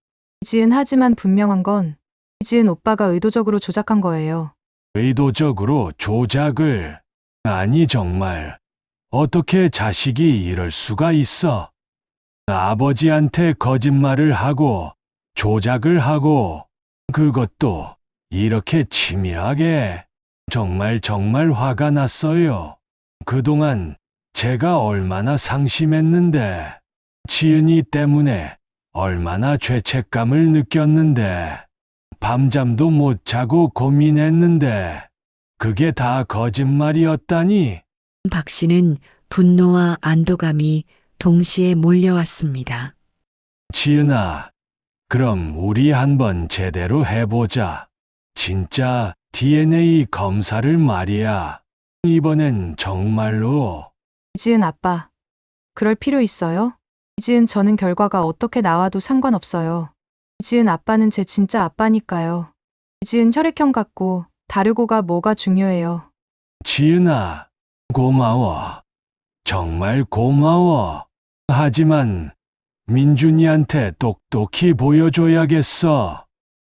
이지은 하지만 분명한 건 이지은 오빠가 의도적으로 조작한 거예요. 의도적으로 조작을? 아니, 정말. 어떻게 자식이 이럴 수가 있어? 아버지한테 거짓말을 하고 조작을 하고 그것도 이렇게 치밀하게. 정말 화가 났어요. 그동안 제가 얼마나 상심했는데, 지은이 때문에 얼마나 죄책감을 느꼈는데, 밤잠도 못 자고 고민했는데, 그게 다 거짓말이었다니. 박 씨는 분노와 안도감이 동시에 몰려왔습니다. 지은아, 그럼 우리 한번 제대로 해보자. 진짜 DNA 검사를 말이야. 이번엔 정말로. 이지은 아빠. 그럴 필요 있어요? 이지은 저는 결과가 어떻게 나와도 상관없어요. 이지은 아빠는 제 진짜 아빠니까요. 이지은 혈액형 같고 다르고가 뭐가 중요해요. 지은아, 고마워. 정말 고마워. 하지만 민준이한테 똑똑히 보여줘야겠어.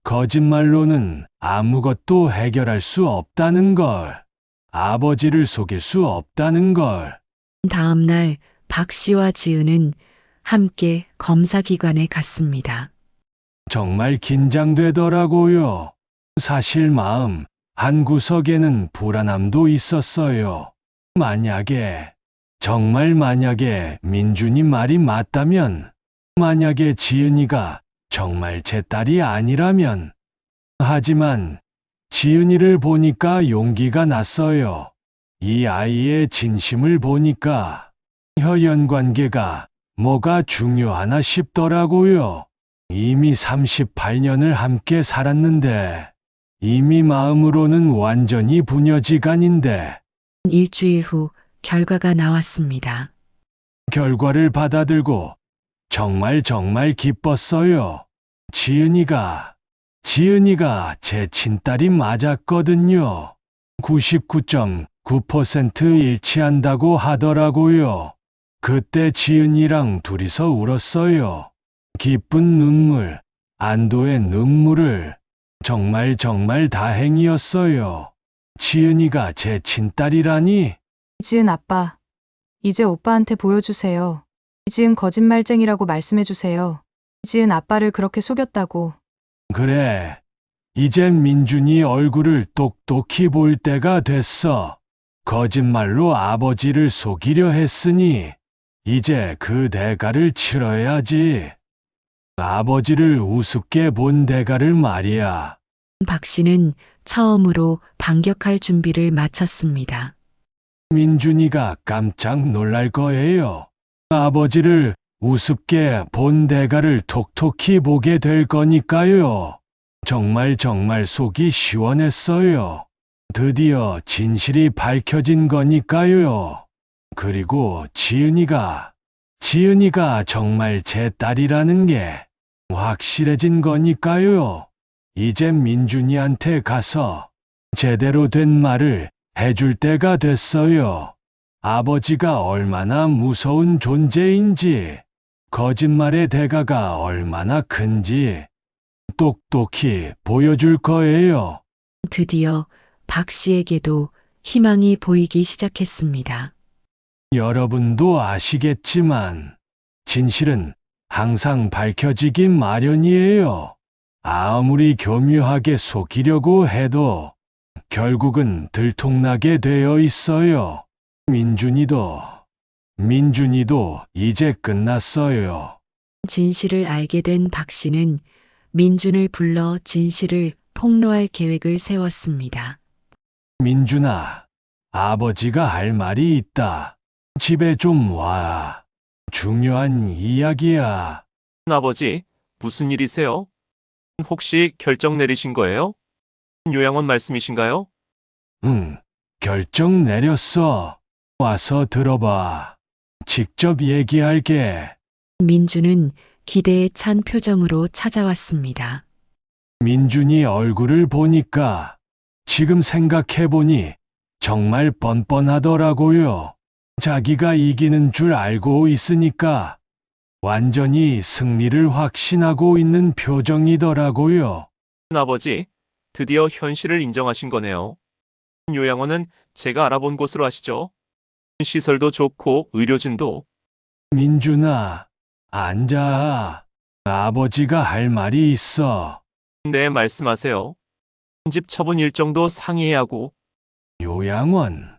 거짓말로는 아무것도 해결할 수 없다는 걸. 아버지를 속일 수 없다는 걸. 다음 날 박 씨와 지은은 함께 검사기관에 갔습니다. 정말 긴장되더라고요. 사실 마음 한구석에는 불안함도 있었어요. 정말 만약에 민준이 말이 맞다면, 만약에 지은이가 정말 제 딸이 아니라면. 하지만 지은이를 보니까 용기가 났어요. 이 아이의 진심을 보니까 혈연 관계가 뭐가 중요하나 싶더라고요. 이미 38년을 함께 살았는데, 이미 마음으로는 완전히 부녀지간인데. 일주일 후 결과가 나왔습니다. 결과를 받아들고 정말 기뻤어요. 지은이가 제 친딸이 맞았거든요. 99.9% 일치한다고 하더라고요. 그때 지은이랑 둘이서 울었어요. 기쁜 눈물, 안도의 눈물을. 정말 다행이었어요. 지은이가 제 친딸이라니. 이지은 아빠, 이제 오빠한테 보여주세요. 이지은 거짓말쟁이라고 말씀해주세요. 이지은 아빠를 그렇게 속였다고. 그래, 이제 민준이 얼굴을 똑똑히 볼 때가 됐어. 거짓말로 아버지를 속이려 했으니 이제 그 대가를 치러야지. 아버지를 우습게 본 대가를 말이야. 박 씨는 처음으로 반격할 준비를 마쳤습니다. 민준이가 깜짝 놀랄 거예요. 아버지를 우습게 본 대가를 톡톡히 보게 될 거니까요. 정말 속이 시원했어요. 드디어 진실이 밝혀진 거니까요. 그리고 지은이가 정말 제 딸이라는 게 확실해진 거니까요. 이제 민준이한테 가서 제대로 된 말을 해줄 때가 됐어요. 아버지가 얼마나 무서운 존재인지, 거짓말의 대가가 얼마나 큰지 똑똑히 보여줄 거예요. 드디어 박 씨에게도 희망이 보이기 시작했습니다. 여러분도 아시겠지만 진실은 항상 밝혀지기 마련이에요. 아무리 교묘하게 속이려고 해도 결국은 들통나게 되어 있어요. 민준이도 이제 끝났어요. 진실을 알게 된 박 씨는 민준을 불러 진실을 폭로할 계획을 세웠습니다. 민준아, 아버지가 할 말이 있다. 집에 좀 와. 중요한 이야기야. 아버지, 무슨 일이세요? 혹시 결정 내리신 거예요? 요양원 말씀이신가요? 응, 결정 내렸어. 와서 들어봐. 직접 얘기할게. 민준은 기대에 찬 표정으로 찾아왔습니다. 민준이 얼굴을 보니까 지금 생각해보니 정말 뻔뻔하더라고요. 자기가 이기는 줄 알고 있으니까 완전히 승리를 확신하고 있는 표정이더라고요. 아버지, 드디어 현실을 인정하신 거네요. 요양원은 제가 알아본 곳으로 아시죠? 시설도 좋고 의료진도. 민준아, 앉아. 아버지가 할 말이 있어. 네, 말씀하세요. 집 처분 일정도 상의해야 하고. 요양원?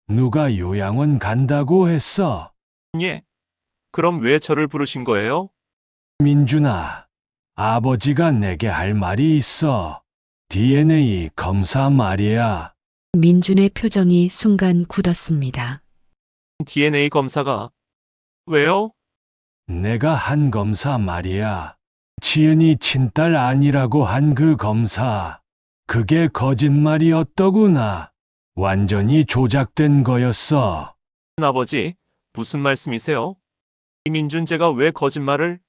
누가 요양원 간다고 했어? 예. 그럼 왜 저를 부르신 거예요? 민준아, 아버지가 내게 할 말이 있어. DNA 검사 말이야. 민준의 표정이 순간 굳었습니다. DNA 검사가. 왜요? 내가 한 검사 말이야. 지은이 친딸 아니라고 한 그 검사. 그게 거짓말이었더구나. 완전히 조작된 거였어. 아버지, 무슨 말씀이세요? 이민준제가 왜 거짓말을?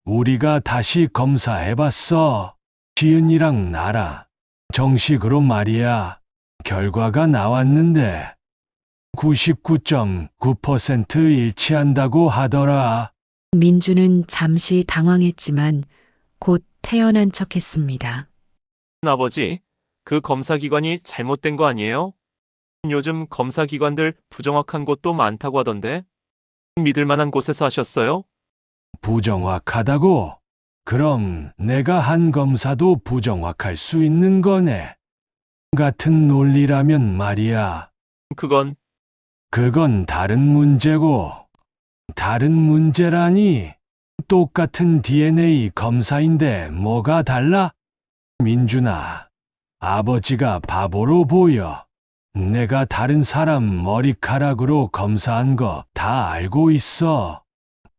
우리가 다시 검사해봤어. 지은이랑 나랑. 정식으로 말이야. 결과가 나왔는데 99.9% 일치한다고 하더라. 민준은 잠시 당황했지만 곧 태연한 척했습니다. 아버지, 그 검사기관이 잘못된 거 아니에요? 요즘 검사기관들 부정확한 곳도 많다고 하던데. 믿을 만한 곳에서 하셨어요? 부정확하다고? 그럼 내가 한 검사도 부정확할 수 있는 거네. 같은 논리라면 말이야. 그건 다른 문제고, 다른 문제라니. 똑같은 DNA 검사인데 뭐가 달라? 민준아, 아버지가 바보로 보여. 내가 다른 사람 머리카락으로 검사한 거 다 알고 있어.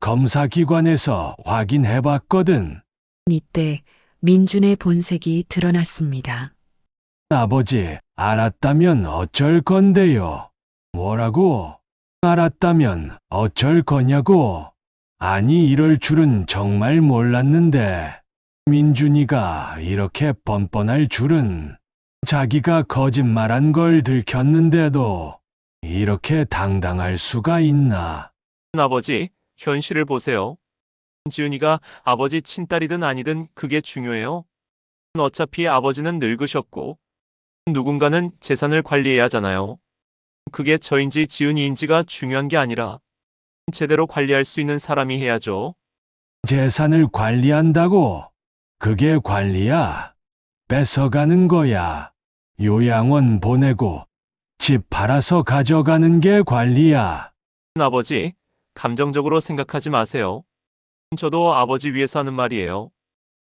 검사기관에서 확인해봤거든. 이때 민준의 본색이 드러났습니다. 아버지, 알았다면 어쩔 건데요. 뭐라고? 알았다면 어쩔 거냐고? 아니, 이럴 줄은 정말 몰랐는데. 민준이가 이렇게 뻔뻔할 줄은. 자기가 거짓말한 걸 들켰는데도 이렇게 당당할 수가 있나? 아버지, 현실을 보세요. 지은이가 아버지 친딸이든 아니든 그게 중요해요. 어차피 아버지는 늙으셨고 누군가는 재산을 관리해야 하잖아요. 그게 저인지 지은이인지가 중요한 게 아니라 제대로 관리할 수 있는 사람이 해야죠. 재산을 관리한다고? 그게 관리야? 뺏어가는 거야. 요양원 보내고 집 팔아서 가져가는 게 관리야. 아버지, 감정적으로 생각하지 마세요. 저도 아버지 위해서 하는 말이에요.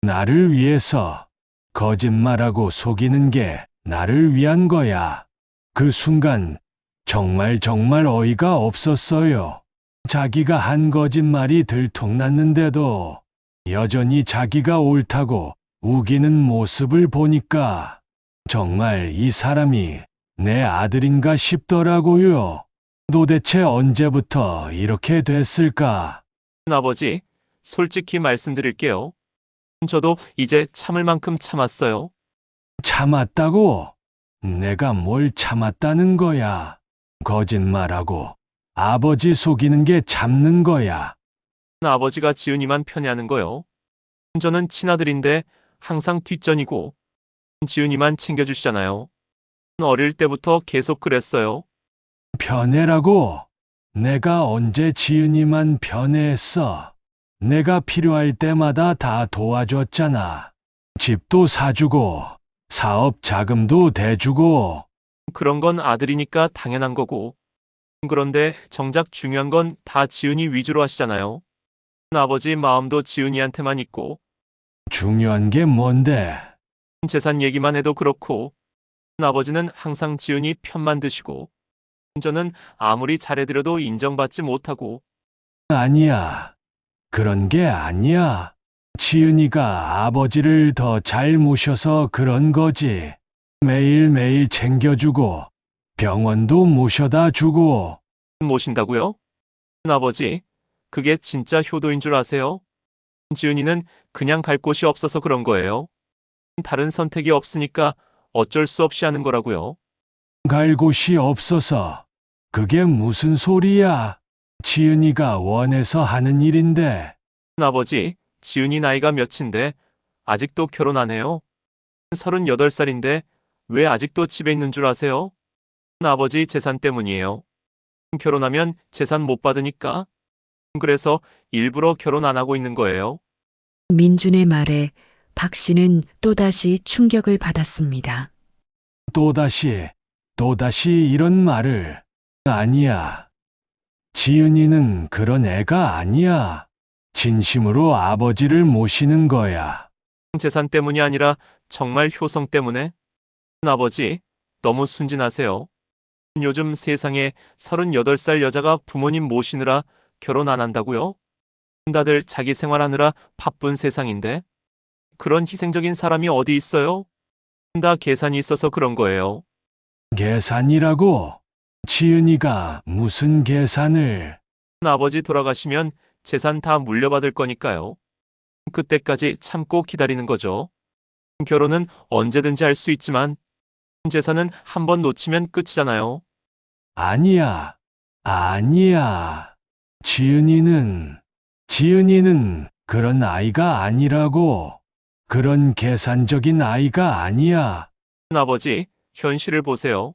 나를 위해서 거짓말하고 속이는 게 나를 위한 거야. 그 순간 정말 어이가 없었어요. 자기가 한 거짓말이 들통났는데도 여전히 자기가 옳다고 우기는 모습을 보니까 정말 이 사람이 내 아들인가 싶더라고요. 도대체 언제부터 이렇게 됐을까? 아버지, 솔직히 말씀드릴게요. 저도 이제 참을 만큼 참았어요. 참았다고? 내가 뭘 참았다는 거야? 거짓말하고 아버지 속이는 게 참는 거야. 아버지가 지은이만 편애하는 거요. 저는 친아들인데 항상 뒷전이고 지은이만 챙겨주시잖아요. 어릴 때부터 계속 그랬어요. 편애라고? 내가 언제 지은이만 편애했어? 내가 필요할 때마다 다 도와줬잖아. 집도 사주고, 사업 자금도 대주고. 그런 건 아들이니까 당연한 거고. 그런데 정작 중요한 건 다 지은이 위주로 하시잖아요. 아버지 마음도 지은이한테만 있고 중요한 게 뭔데? 재산 얘기만 해도 그렇고 아버지는 항상 지은이 편만 드시고 저는 아무리 잘해드려도 인정받지 못하고. 아니야. 그런 게 아니야. 지은이가 아버지를 더 잘 모셔서 그런 거지. 매일매일 챙겨주고, 병원도 모셔다 주고. 모신다고요? 아버지, 그게 진짜 효도인 줄 아세요? 지은이는 그냥 갈 곳이 없어서 그런 거예요. 다른 선택이 없으니까 어쩔 수 없이 하는 거라고요. 갈 곳이 없어서. 그게 무슨 소리야? 지은이가 원해서 하는 일인데. 아버지, 지은이 나이가 몇인데 아직도 결혼 안 해요? 38살인데 왜 아직도 집에 있는 줄 아세요? 아버지 재산 때문이에요. 결혼하면 재산 못 받으니까. 그래서 일부러 결혼 안 하고 있는 거예요. 민준의 말에 박 씨는 또다시 충격을 받았습니다. 또다시 이런 말을. 아니야. 지은이는 그런 애가 아니야. 진심으로 아버지를 모시는 거야. 재산 때문이 아니라 정말 효성 때문에. 아버지, 너무 순진하세요. 요즘 세상에 38살 여자가 부모님 모시느라 결혼 안 한다고요? 다들 자기 생활하느라 바쁜 세상인데 그런 희생적인 사람이 어디 있어요? 다 계산이 있어서 그런 거예요. 계산이라고? 지은이가 무슨 계산을? 아버지 돌아가시면 재산 다 물려받을 거니까요. 그때까지 참고 기다리는 거죠. 결혼은 언제든지 할 수 있지만 재산은 한 번 놓치면 끝이잖아요. 아니야. 지은이는 그런 아이가 아니라고. 그런 계산적인 아이가 아니야. 아버지, 현실을 보세요.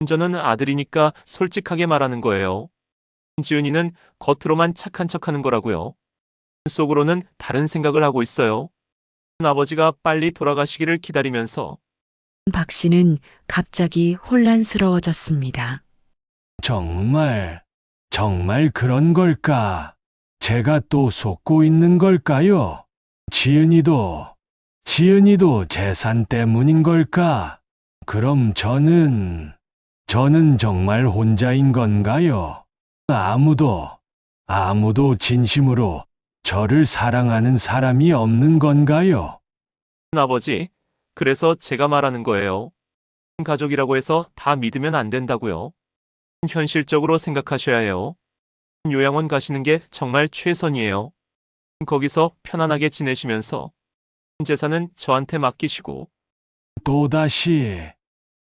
저는 아들이니까 솔직하게 말하는 거예요. 지은이는 겉으로만 착한 척하는 거라고요. 속으로는 다른 생각을 하고 있어요. 아버지가 빨리 돌아가시기를 기다리면서 박 씨는 갑자기 혼란스러워졌습니다. 정말 그런 걸까? 제가 또 속고 있는 걸까요? 지은이도 재산 때문인 걸까? 그럼 저는 정말 혼자인 건가요? 아무도 진심으로 저를 사랑하는 사람이 없는 건가요? 아버지, 그래서 제가 말하는 거예요. 가족이라고 해서 다 믿으면 안 된다고요. 현실적으로 생각하셔야 해요. 요양원 가시는 게 정말 최선이에요. 거기서 편안하게 지내시면서 재산은 저한테 맡기시고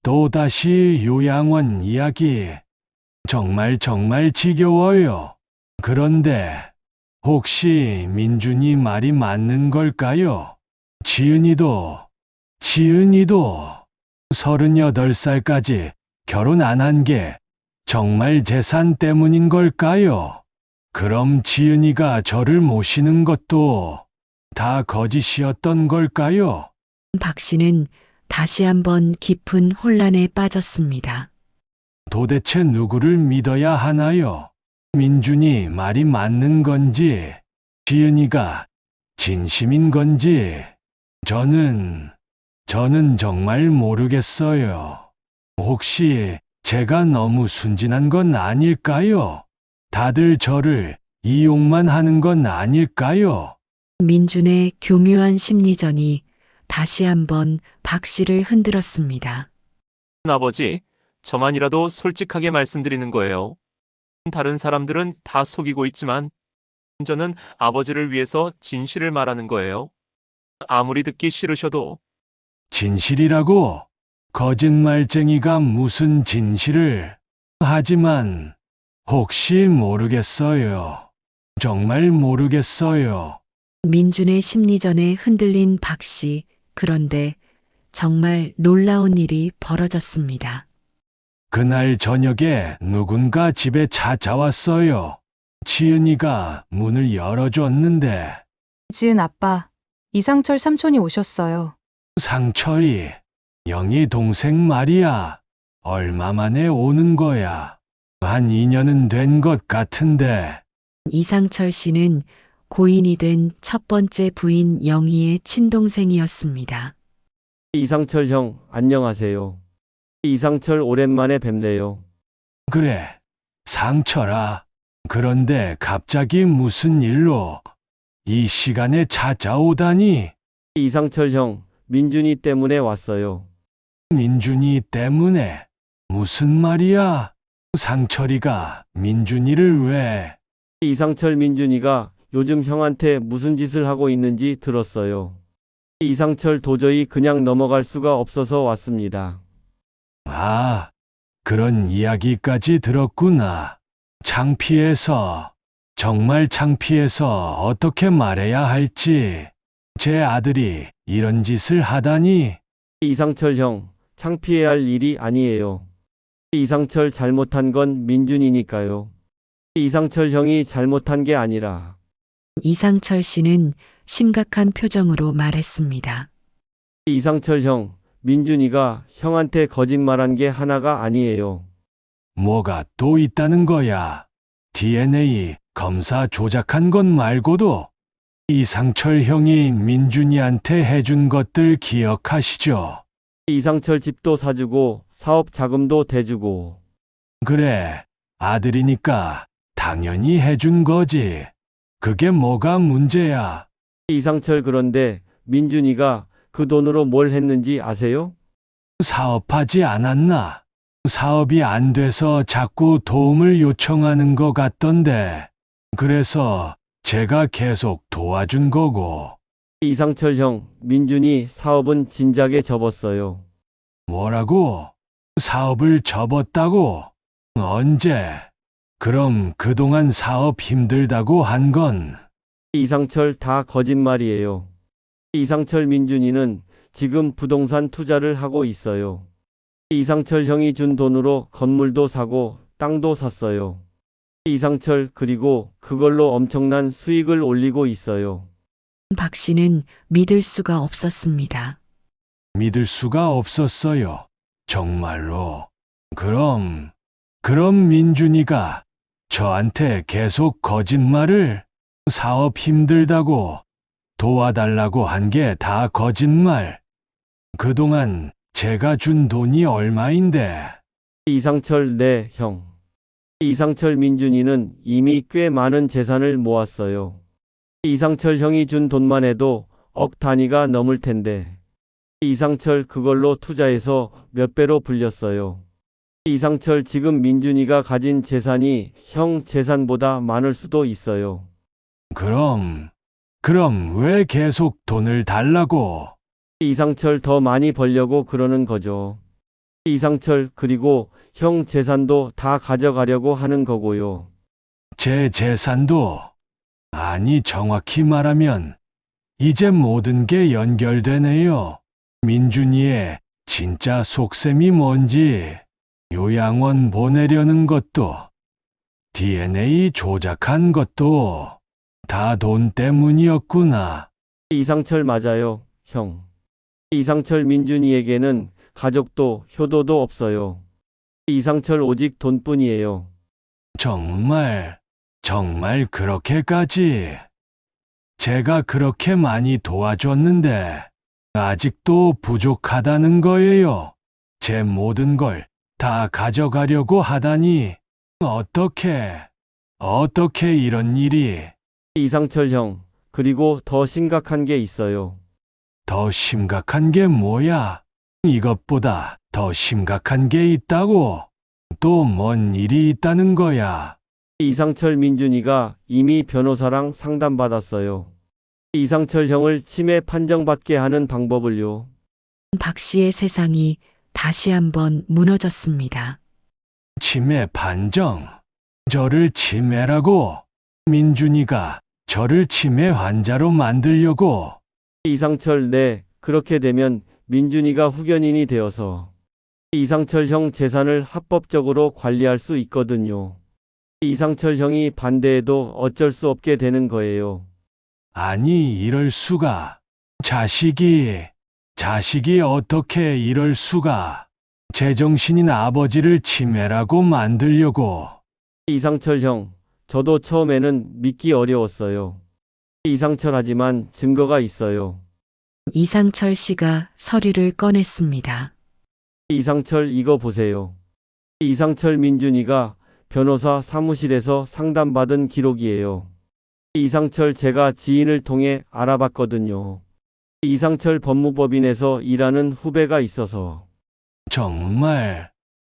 또다시 요양원 이야기. 정말 지겨워요. 그런데 혹시 민준이 말이 맞는 걸까요? 지은이도 38살까지 결혼 안 한 게 정말 재산 때문인 걸까요? 그럼 지은이가 저를 모시는 것도 다 거짓이었던 걸까요? 박 씨는 다시 한번 깊은 혼란에 빠졌습니다. 도대체 누구를 믿어야 하나요? 민준이 말이 맞는 건지, 지은이가 진심인 건지, 저는 정말 모르겠어요. 혹시 제가 너무 순진한 건 아닐까요? 다들 저를 이용만 하는 건 아닐까요? 민준의 교묘한 심리전이 다시 한번 박 씨를 흔들었습니다. 아버지, 저만이라도 솔직하게 말씀드리는 거예요. 다른 사람들은 다 속이고 있지만 저는 아버지를 위해서 진실을 말하는 거예요. 아무리 듣기 싫으셔도 진실이라고? 거짓말쟁이가 무슨 진실을? 하지만 혹시 모르겠어요. 정말 모르겠어요. 민준의 심리전에 흔들린 박 씨. 그런데 정말 놀라운 일이 벌어졌습니다. 그날 저녁에 누군가 집에 찾아왔어요. 지은이가 문을 열어줬는데 지은 아빠, 이상철 삼촌이 오셨어요. 상철이, 영희 동생 말이야. 얼마 만에 오는 거야? 한 2년은 된 것 같은데. 이상철 씨는 고인이 된 첫 번째 부인 영희의 친동생이었습니다. 이상철 형, 안녕하세요. 이상철 오랜만에 뵙네요. 그래, 상철아. 그런데 갑자기 무슨 일로 이 시간에 찾아오다니? 이상철 형, 민준이 때문에 왔어요. 민준이 때문에? 무슨 말이야? 상철이가 민준이를 왜? 이상철 민준이가 요즘 형한테 무슨 짓을 하고 있는지 들었어요. 이상철 도저히 그냥 넘어갈 수가 없어서 왔습니다. 아, 그런 이야기까지 들었구나. 창피해서, 정말 창피해서 어떻게 말해야 할지. 제 아들이 이런 짓을 하다니. 이상철 형, 창피해야 할 일이 아니에요. 이상철 잘못한 건 민준이니까요. 이상철 형이 잘못한 게 아니라 이상철 씨는 심각한 표정으로 말했습니다. 이상철 형, 민준이가 형한테 거짓말한 게 하나가 아니에요. 뭐가 또 있다는 거야? DNA 검사 조작한 것 말고도 이상철 형이 민준이한테 해준 것들 기억하시죠? 이상철 집도 사주고 사업 자금도 대주고. 그래, 아들이니까 당연히 해준 거지. 그게 뭐가 문제야? 이상철 그런데 민준이가 그 돈으로 뭘 했는지 아세요? 사업하지 않았나? 사업이 안 돼서 자꾸 도움을 요청하는 것 같던데. 그래서 제가 계속 도와준 거고. 이상철 형, 민준이 사업은 진작에 접었어요. 뭐라고? 사업을 접었다고? 언제? 그럼 그동안 사업 힘들다고 한 건 이상철 다 거짓말이에요. 이상철 민준이는 지금 부동산 투자를 하고 있어요. 이상철 형이 준 돈으로 건물도 사고 땅도 샀어요. 이상철 그리고 그걸로 엄청난 수익을 올리고 있어요. 박 씨는 믿을 수가 없었습니다. 믿을 수가 없었어요. 정말로. 그럼 민준이가 저한테 계속 거짓말을 사업 힘들다고 도와달라고 한 게 다 거짓말. 그동안 제가 준 돈이 얼마인데. 이상철 네, 형. 이상철 민준이는 이미 꽤 많은 재산을 모았어요. 이상철 형이 준 돈만 해도 억 단위가 넘을 텐데. 이상철 그걸로 투자해서 몇 배로 불렸어요. 이상철 지금 민준이가 가진 재산이 형 재산보다 많을 수도 있어요. 그럼 왜 계속 돈을 달라고? 이상철 더 많이 벌려고 그러는 거죠. 이상철 그리고 형 재산도 다 가져가려고 하는 거고요. 제 재산도, 아니 정확히 말하면 이제 모든 게 연결되네요. 민준이의 진짜 속셈이 뭔지, 요양원 보내려는 것도, DNA 조작한 것도 다 돈 때문이었구나. 이상철 맞아요, 형. 이상철 민준이에게는 가족도 효도도 없어요. 이상철 오직 돈뿐이에요. 정말 그렇게까지? 제가 그렇게 많이 도와줬는데 아직도 부족하다는 거예요. 제 모든 걸 다 가져가려고 하다니. 어떻게 이런 일이? 이상철 형, 그리고 더 심각한 게 있어요. 더 심각한 게 뭐야? 이것보다 더 심각한 게 있다고? 또 뭔 일이 있다는 거야? 이상철 민준이가 이미 변호사랑 상담받았어요. 이상철 형을 치매 판정받게 하는 방법을요. 박 씨의 세상이 다시 한번 무너졌습니다. 치매 판정? 저를 치매라고? 민준이가 저를 치매 환자로 만들려고? 이상철 네, 그렇게 되면 민준이가 후견인이 되어서 이상철 형 재산을 합법적으로 관리할 수 있거든요. 이상철 형이 반대해도 어쩔 수 없게 되는 거예요. 아니, 이럴 수가. 자식이 어떻게 이럴 수가. 제정신인 아버지를 치매라고 만들려고. 이상철 형, 저도 처음에는 믿기 어려웠어요. 이상철 하지만 증거가 있어요. 이상철 씨가 서류를 꺼냈습니다. 이상철 이거 보세요. 이상철 민준이가 변호사 사무실에서 상담받은 기록이에요. 이상철 제가 지인을 통해 알아봤거든요. 이상철 법무법인에서 일하는 후배가 있어서.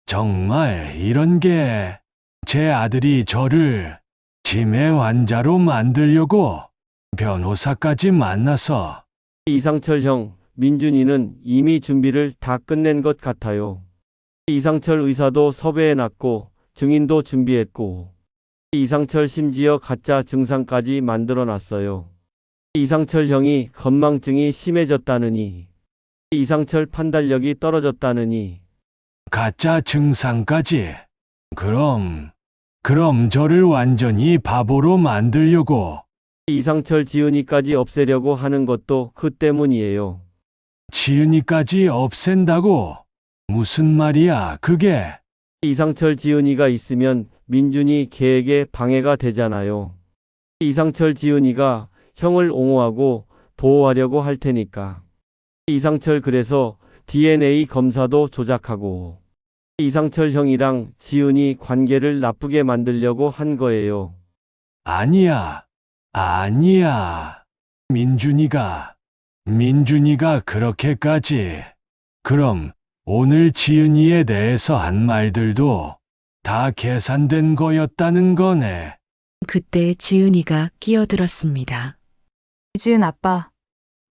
정말 이런 게 제 아들이 저를 치매 환자로 만들려고 변호사까지 만나서. 이상철 형, 민준이는 이미 준비를 다 끝낸 것 같아요. 이상철 의사도 섭외해놨고 증인도 준비했고 이상철 심지어 가짜 증상까지 만들어놨어요. 이상철 형이 건망증이 심해졌다느니 이상철 판단력이 떨어졌다느니 가짜 증상까지. 그럼 저를 완전히 바보로 만들려고. 이상철 지은이까지 없애려고 하는 것도 그 때문이에요. 지은이까지 없앤다고? 무슨 말이야, 그게? 이상철 지은이가 있으면 민준이 계획에 방해가 되잖아요. 이상철 지은이가 형을 옹호하고 보호하려고 할 테니까. 이상철 그래서 DNA 검사도 조작하고 이상철 형이랑 지은이 관계를 나쁘게 만들려고 한 거예요. 아니야. 민준이가 그렇게까지. 그럼 오늘 지은이에 대해서 한 말들도 다 계산된 거였다는 거네. 그때 지은이가 끼어들었습니다. 이지은 아빠,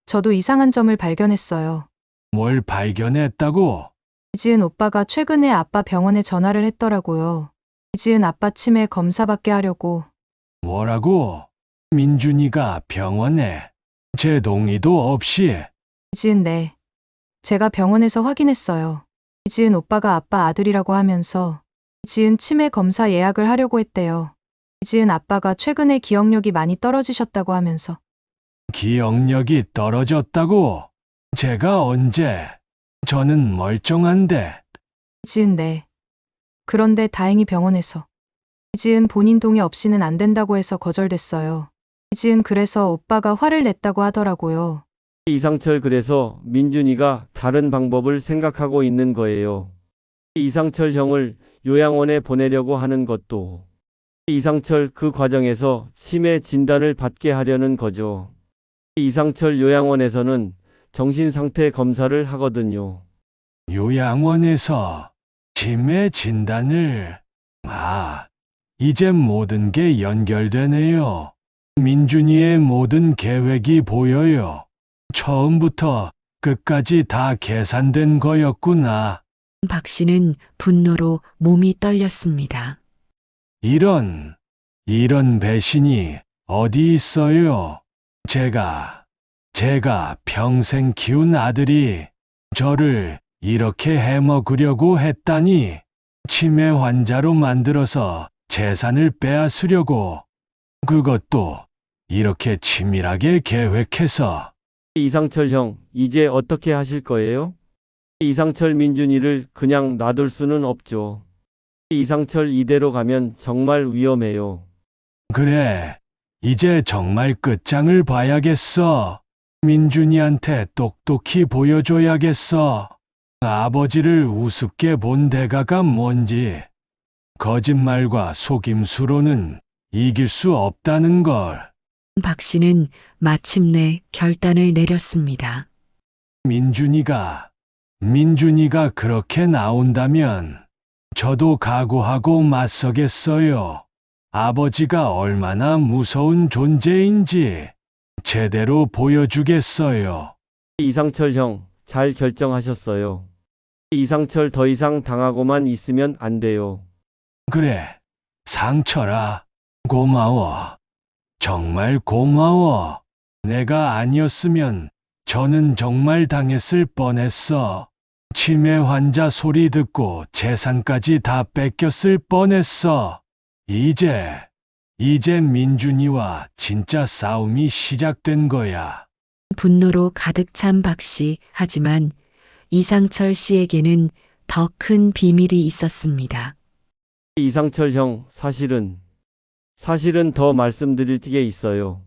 저도 이상한 점을 발견했어요. 뭘 발견했다고? 이지은 오빠가 최근에 아빠 병원에 전화를 했더라고요. 이지은 아빠 치매 검사받게 하려고. 뭐라고? 민준이가 병원에 제 동의도 없이? 이지은 네. 제가 병원에서 확인했어요. 이지은 오빠가 아빠 아들이라고 하면서 이지은 치매 검사 예약을 하려고 했대요. 이지은 아빠가 최근에 기억력이 많이 떨어지셨다고 하면서 기억력이 떨어졌다고? 제가 언제? 저는 멀쩡한데. 이지은 네. 그런데 다행히 병원에서 이지은 본인 동의 없이는 안 된다고 해서 거절됐어요. 이지은 그래서 오빠가 화를 냈다고 하더라고요. 이상철 그래서 민준이가 다른 방법을 생각하고 있는 거예요. 이상철 형을 요양원에 보내려고 하는 것도 이상철 그 과정에서 치매 진단을 받게 하려는 거죠. 이상철 요양원에서는 정신상태 검사를 하거든요. 요양원에서 치매 진단을. 이제 모든 게 연결되네요. 민준이의 모든 계획이 보여요. 처음부터 끝까지 다 계산된 거였구나. 박 씨는 분노로 몸이 떨렸습니다. 이런 배신이 어디 있어요? 제가 평생 키운 아들이 저를 이렇게 해먹으려고 했다니. 치매 환자로 만들어서 재산을 빼앗으려고. 그것도 이렇게 치밀하게 계획해서. 이상철 형, 이제 어떻게 하실 거예요? 이상철 민준이를 그냥 놔둘 수는 없죠. 이상철 이대로 가면 정말 위험해요. 그래, 이제 정말 끝장을 봐야겠어. 민준이한테 똑똑히 보여줘야겠어. 아버지를 우습게 본 대가가 뭔지. 거짓말과 속임수로는 이길 수 없다는 걸. 박 씨는 마침내 결단을 내렸습니다. 민준이가 그렇게 나온다면 저도 각오하고 맞서겠어요. 아버지가 얼마나 무서운 존재인지 제대로 보여주겠어요. 이상철 형, 잘 결정하셨어요. 이상철 더 이상 당하고만 있으면 안 돼요. 그래, 상철아, 고마워. 정말 고마워. 내가 아니었으면 저는 정말 당했을 뻔했어. 치매 환자 소리 듣고 재산까지 다 뺏겼을 뻔했어. 이제 민준이와 진짜 싸움이 시작된 거야. 분노로 가득 찬 박 씨. 하지만 이상철 씨에게는 더 큰 비밀이 있었습니다. 이상철 형, 사실은 더 말씀드릴 게 있어요.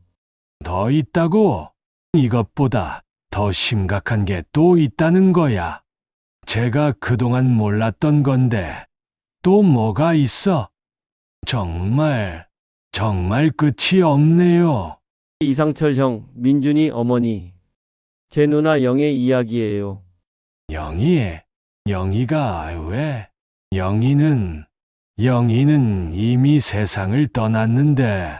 더 있다고? 이것보다 더 심각한 게 또 있다는 거야. 제가 그동안 몰랐던 건데 또 뭐가 있어? 정말 끝이 없네요. 이상철 형, 민준이 어머니. 제 누나 영의 이야기예요. 영희가 왜? 영희는 이미 세상을 떠났는데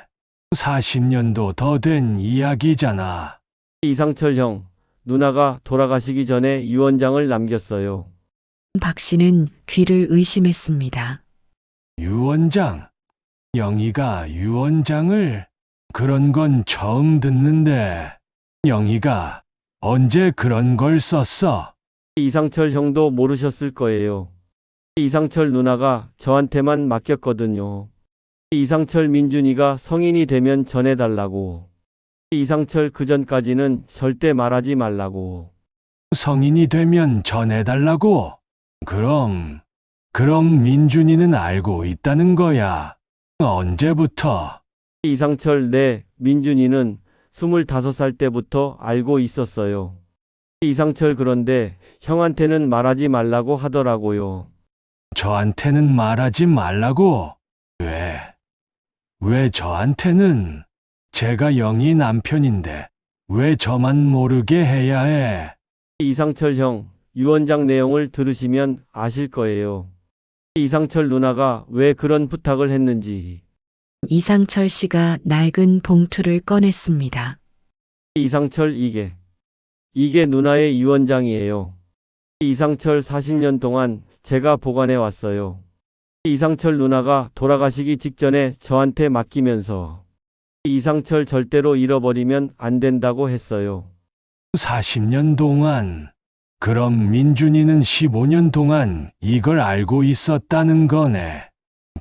40년도 더 된 이야기잖아. 이상철 형, 누나가 돌아가시기 전에 유언장을 남겼어요. 박 씨는 귀를 의심했습니다. 유언장? 영희가 유언장을? 그런 건 처음 듣는데 영희가 언제 그런 걸 썼어? 이상철 형도 모르셨을 거예요. 이상철 누나가 저한테만 맡겼거든요. 이상철 민준이가 성인이 되면 전해달라고. 이상철 그전까지는 절대 말하지 말라고. 성인이 되면 전해달라고? 그럼 민준이는 알고 있다는 거야. 언제부터? 이상철 네, 민준이는 25살 때부터 알고 있었어요. 이상철 그런데 형한테는 말하지 말라고 하더라고요. 저한테는 말하지 말라고? 왜 저한테는? 제가 영희 남편인데 왜 저만 모르게 해야 해? 이상철 형, 유언장 내용을 들으시면 아실 거예요. 이상철 누나가 왜 그런 부탁을 했는지. 이상철 씨가 낡은 봉투를 꺼냈습니다. 이상철 이게 누나의 유언장이에요. 이상철 40년 동안 제가 보관해 왔어요. 이상철 누나가 돌아가시기 직전에 저한테 맡기면서 이상철 절대로 잃어버리면 안 된다고 했어요. 40년 동안? 그럼 민준이는 15년 동안 이걸 알고 있었다는 거네.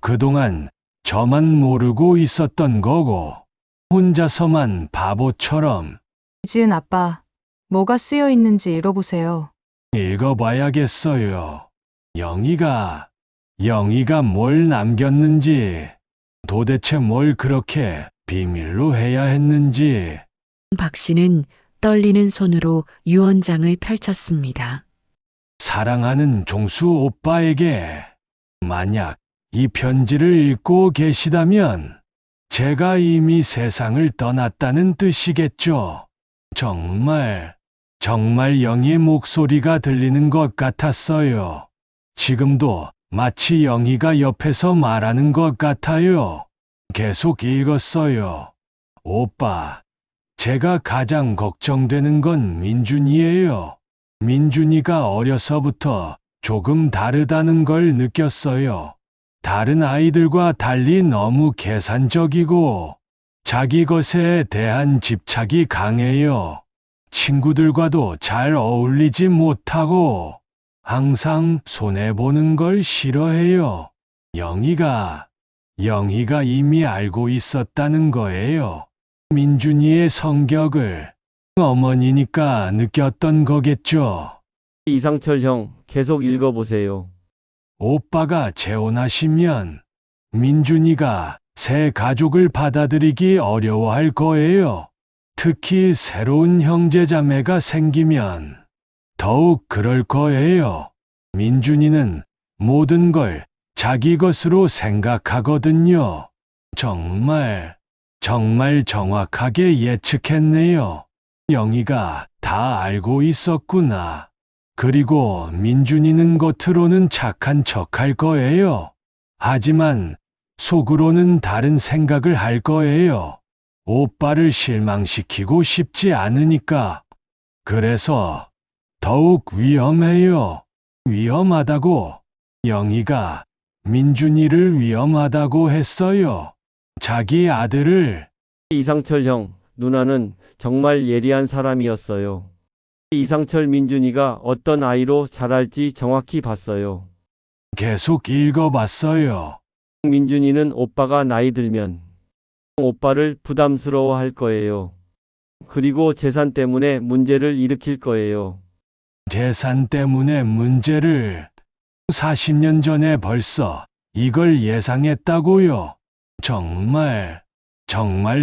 그동안 저만 모르고 있었던 거고, 혼자서만 바보처럼 이지은 아빠, 뭐가 쓰여 있는지 읽어보세요. 읽어봐야겠어요. 영희가 뭘 남겼는지, 도대체 뭘 그렇게 비밀로 해야 했는지. 박 씨는 떨리는 손으로 유언장을 펼쳤습니다. 사랑하는 종수 오빠에게 만약 이 편지를 읽고 계시다면 제가 이미 세상을 떠났다는 뜻이겠죠. 정말 영희의 목소리가 들리는 것 같았어요. 지금도 마치 영희가 옆에서 말하는 것 같아요. 계속 읽었어요. 오빠, 제가 가장 걱정되는 건 민준이에요. 민준이가 어려서부터 조금 다르다는 걸 느꼈어요. 다른 아이들과 달리 너무 계산적이고 자기 것에 대한 집착이 강해요. 친구들과도 잘 어울리지 못하고 항상 손해보는 걸 싫어해요. 영희가 이미 알고 있었다는 거예요. 민준이의 성격을 어머니니까 느꼈던 거겠죠. 이상철 형, 계속 읽어보세요. 오빠가 재혼하시면 민준이가 새 가족을 받아들이기 어려워할 거예요. 특히 새로운 형제자매가 생기면 더욱 그럴 거예요. 민준이는 모든 걸 자기 것으로 생각하거든요. 정말 정확하게 예측했네요. 영희가 다 알고 있었구나. 그리고 민준이는 겉으로는 착한 척할 거예요. 하지만 속으로는 다른 생각을 할 거예요. 오빠를 실망시키고 싶지 않으니까. 그래서 더욱 위험해요. 위험하다고. 영희가 민준이를 위험하다고 했어요. 자기 아들을. 이상철 형, 누나는 정말 예리한 사람이었어요. 이상철 민준이가 어떤 아이로 자랄지 정확히 봤어요. 계속 읽어봤어요. 민준이는 오빠가 나이 들면 오빠를 부담스러워 할 거예요. 그리고 재산 때문에 문제를 일으킬 거예요. 재산 때문에 문제를. 40년 전에 벌써 이걸 예상했다고요. 정말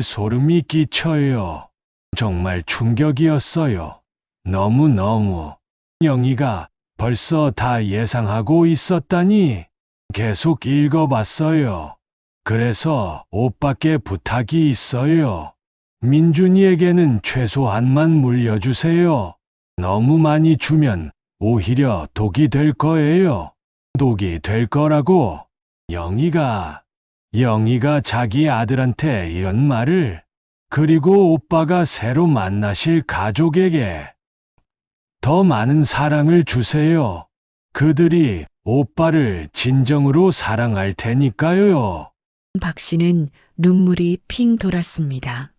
소름이 끼쳐요. 정말 충격이었어요. 너무. 영희가 벌써 다 예상하고 있었다니. 계속 읽어봤어요. 그래서 오빠께 부탁이 있어요. 민준이에게는 최소한만 물려주세요. 너무 많이 주면 오히려 독이 될 거예요. 독이 될 거라고. 영희가 자기 아들한테 이런 말을. 그리고 오빠가 새로 만나실 가족에게 더 많은 사랑을 주세요. 그들이 오빠를 진정으로 사랑할 테니까요. 박 씨는 눈물이 핑 돌았습니다.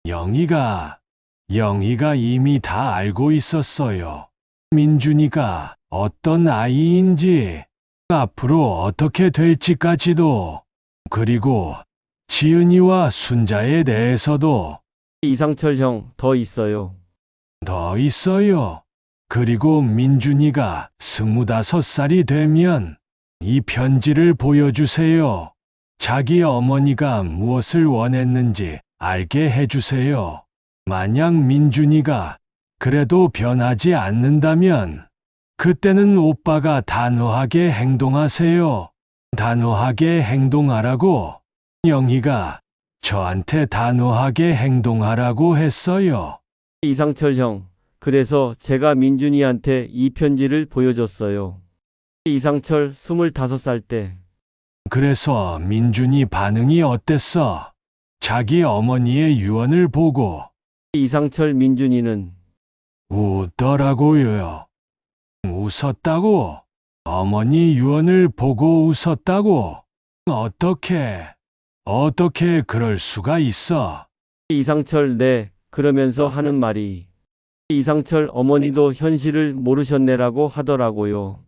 영희가 이미 다 알고 있었어요. 민준이가 어떤 아이인지, 앞으로 어떻게 될지까지도, 그리고 지은이와 순자에 대해서도. 이상철 형, 더 있어요. 더 있어요. 그리고 민준이가 25살이 되면 이 편지를 보여주세요. 자기 어머니가 무엇을 원했는지 알게 해주세요. 만약 민준이가 그래도 변하지 않는다면 그때는 오빠가 단호하게 행동하세요. 단호하게 행동하라고. 영희가 저한테 단호하게 행동하라고 했어요. 이상철 형, 그래서 제가 민준이한테 이 편지를 보여줬어요. 이상철 25살 때. 그래서 민준이 반응이 어땠어? 자기 어머니의 유언을 보고. 이상철 민준이는 웃더라고요. 웃었다고? 어머니 유언을 보고 웃었다고? 어떻게 그럴 수가 있어? 이상철 네, 그러면서 하는 말이 이상철 어머니도 현실을 모르셨네라고 하더라고요.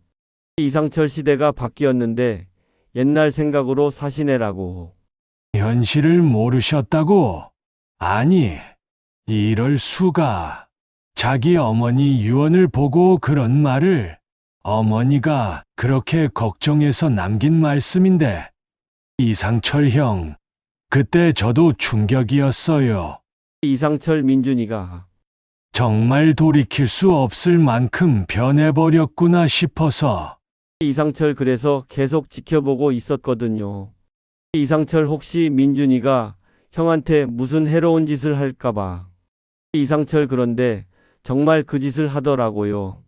이상철 시대가 바뀌었는데 옛날 생각으로 사시네라고. 현실을 모르셨다고? 아니, 이럴 수가. 자기 어머니 유언을 보고 그런 말을 어머니가 그렇게 걱정해서 남긴 말씀인데. 이상철 형, 그때 저도 충격이었어요. 이상철 민준이가 정말 돌이킬 수 없을 만큼 변해버렸구나 싶어서. 이상철 그래서 계속 지켜보고 있었거든요. 이상철 혹시 민준이가 형한테 무슨 해로운 짓을 할까봐. 이상철 그런데 정말 그 짓을 하더라고요.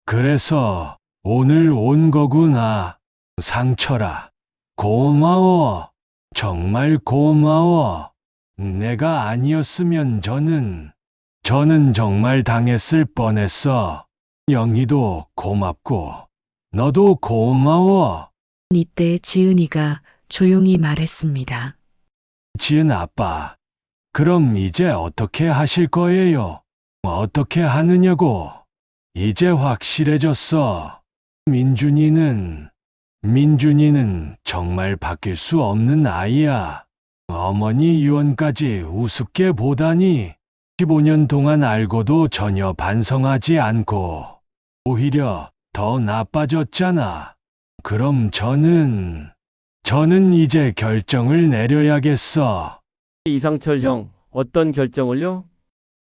그래서 오늘 온 거구나. 상철아, 고마워. 정말 고마워. 내가 아니었으면 저는 정말 당했을 뻔했어. 영희도 고맙고, 너도 고마워. 이때 지은이가 조용히 말했습니다. 지은 아빠, 그럼 이제 어떻게 하실 거예요? 어떻게 하느냐고? 이제 확실해졌어. 민준이는 정말 바뀔 수 없는 아이야. 어머니 유언까지 우습게 보다니. 15년 동안 알고도 전혀 반성하지 않고 오히려 더 나빠졌잖아. 그럼 저는 이제 결정을 내려야겠어. 이상철 형, 어떤 결정을요?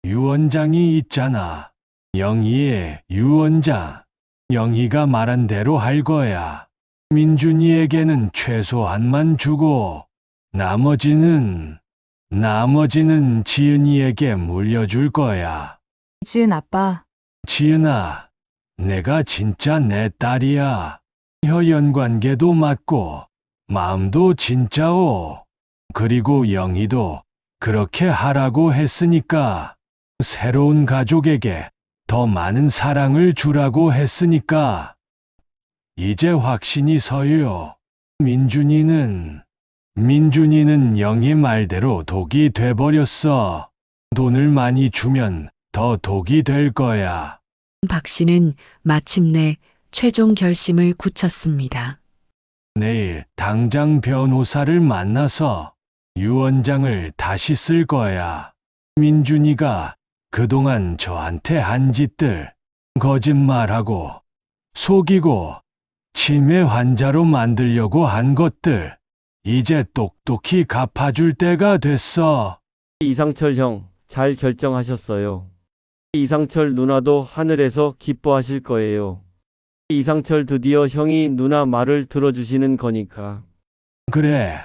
유언장이 있잖아. 영희의 유언장. 영희가 말한 대로 할 거야. 민준이에게는 최소한만 주고 나머지는 지은이에게 물려줄 거야. 이지은 아빠, 지은아, 내가 진짜 내 딸이야. 혈연 관계도 맞고 마음도 진짜오. 그리고 영희도 그렇게 하라고 했으니까. 새로운 가족에게 더 많은 사랑을 주라고 했으니까. 이제 확신이 서요. 민준이는 영희 말대로 독이 돼버렸어. 돈을 많이 주면 더 독이 될 거야. 박 씨는 마침내 최종 결심을 굳혔습니다. 내일 당장 변호사를 만나서 유언장을 다시 쓸 거야. 민준이가 그동안 저한테 한 짓들, 거짓말하고, 속이고, 치매 환자로 만들려고 한 것들, 이제 똑똑히 갚아줄 때가 됐어. 이상철 형, 잘 결정하셨어요. 이상철 누나도 하늘에서 기뻐하실 거예요. 이상철 드디어 형이 누나 말을 들어주시는 거니까. 그래,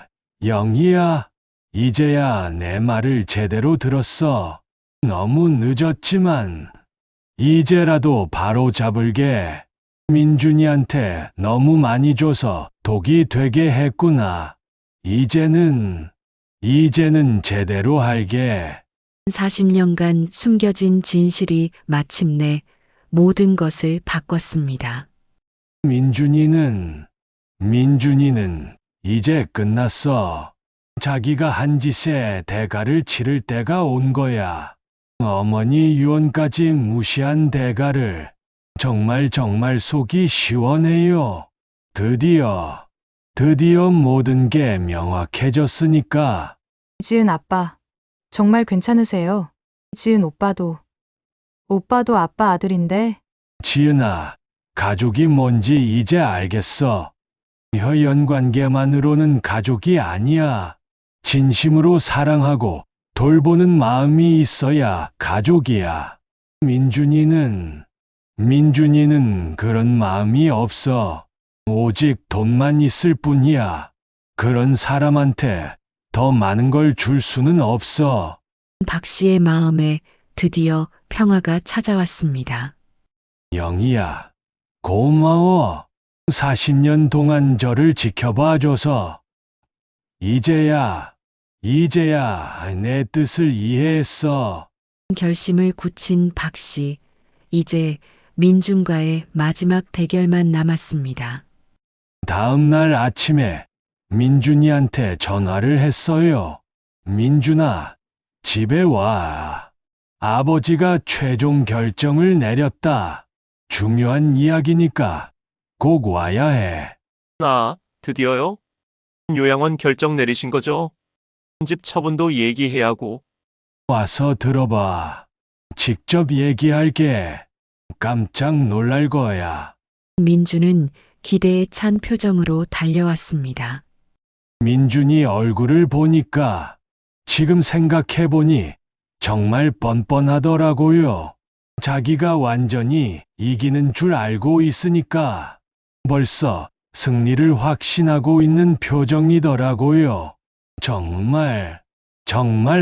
영희야. 이제야 내 말을 제대로 들었어. 너무 늦었지만, 이제라도 바로 잡을게. 민준이한테 너무 많이 줘서 독이 되게 했구나. 이제는 제대로 할게. 40년간 숨겨진 진실이 마침내 모든 것을 바꿨습니다. 민준이는 이제 끝났어. 자기가 한 짓의 대가를 치를 때가 온 거야. 어머니 유언까지 무시한 대가를. 정말 속이 시원해요. 드디어 모든 게 명확해졌으니까. 이지은 아빠, 정말 괜찮으세요? 이지은 오빠도 아빠 아들인데. 지은아, 가족이 뭔지 이제 알겠어. 혈연 관계만으로는 가족이 아니야. 진심으로 사랑하고 돌보는 마음이 있어야 가족이야. 민준이는 그런 마음이 없어. 오직 돈만 있을 뿐이야. 그런 사람한테 더 많은 걸 줄 수는 없어. 박 씨의 마음에 드디어 평화가 찾아왔습니다. 영희야, 고마워. 40년 동안 저를 지켜봐줘서. 이제야 내 뜻을 이해했어. 결심을 굳힌 박 씨. 이제 민준과의 마지막 대결만 남았습니다. 다음 날 아침에 민준이한테 전화를 했어요. 민준아, 집에 와. 아버지가 최종 결정을 내렸다. 중요한 이야기니까 꼭 와야 해. 드디어요? 요양원 결정 내리신 거죠? 집 처분도 얘기해야 하고. 와서 들어봐. 직접 얘기할게. 깜짝 놀랄 거야. 민주는 기대에 찬 표정으로 달려왔습니다. 민준이 얼굴을 보니까 지금 생각해보니 정말 뻔뻔하더라고요. 자기가 완전히 이기는 줄 알고 있으니까 벌써 승리를 확신하고 있는 표정이더라고요. 정말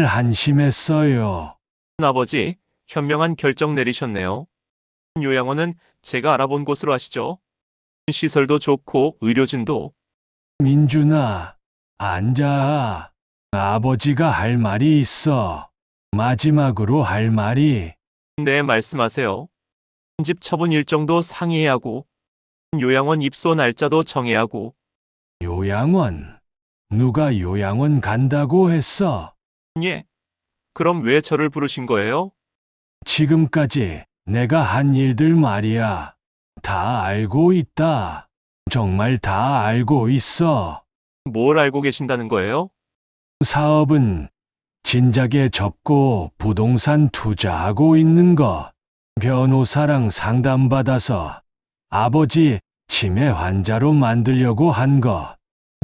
한심했어요. 아버지, 현명한 결정 내리셨네요. 요양원은 제가 알아본 곳으로 하시죠. 시설도 좋고 의료진도. 민준아, 앉아. 아버지가 할 말이 있어. 마지막으로 할 말이. 네, 말씀하세요. 집 처분 일정도 상의해야 하고, 요양원 입소 날짜도 정해야 하고. 요양원? 누가 요양원 간다고 했어? 예. 그럼 왜 저를 부르신 거예요? 지금까지 내가 한 일들 말이야. 다 알고 있다. 정말 다 알고 있어. 뭘 알고 계신다는 거예요? 사업은 진작에 접고 부동산 투자하고 있는 것. 변호사랑 상담받아서 아버지 치매 환자로 만들려고 한 것.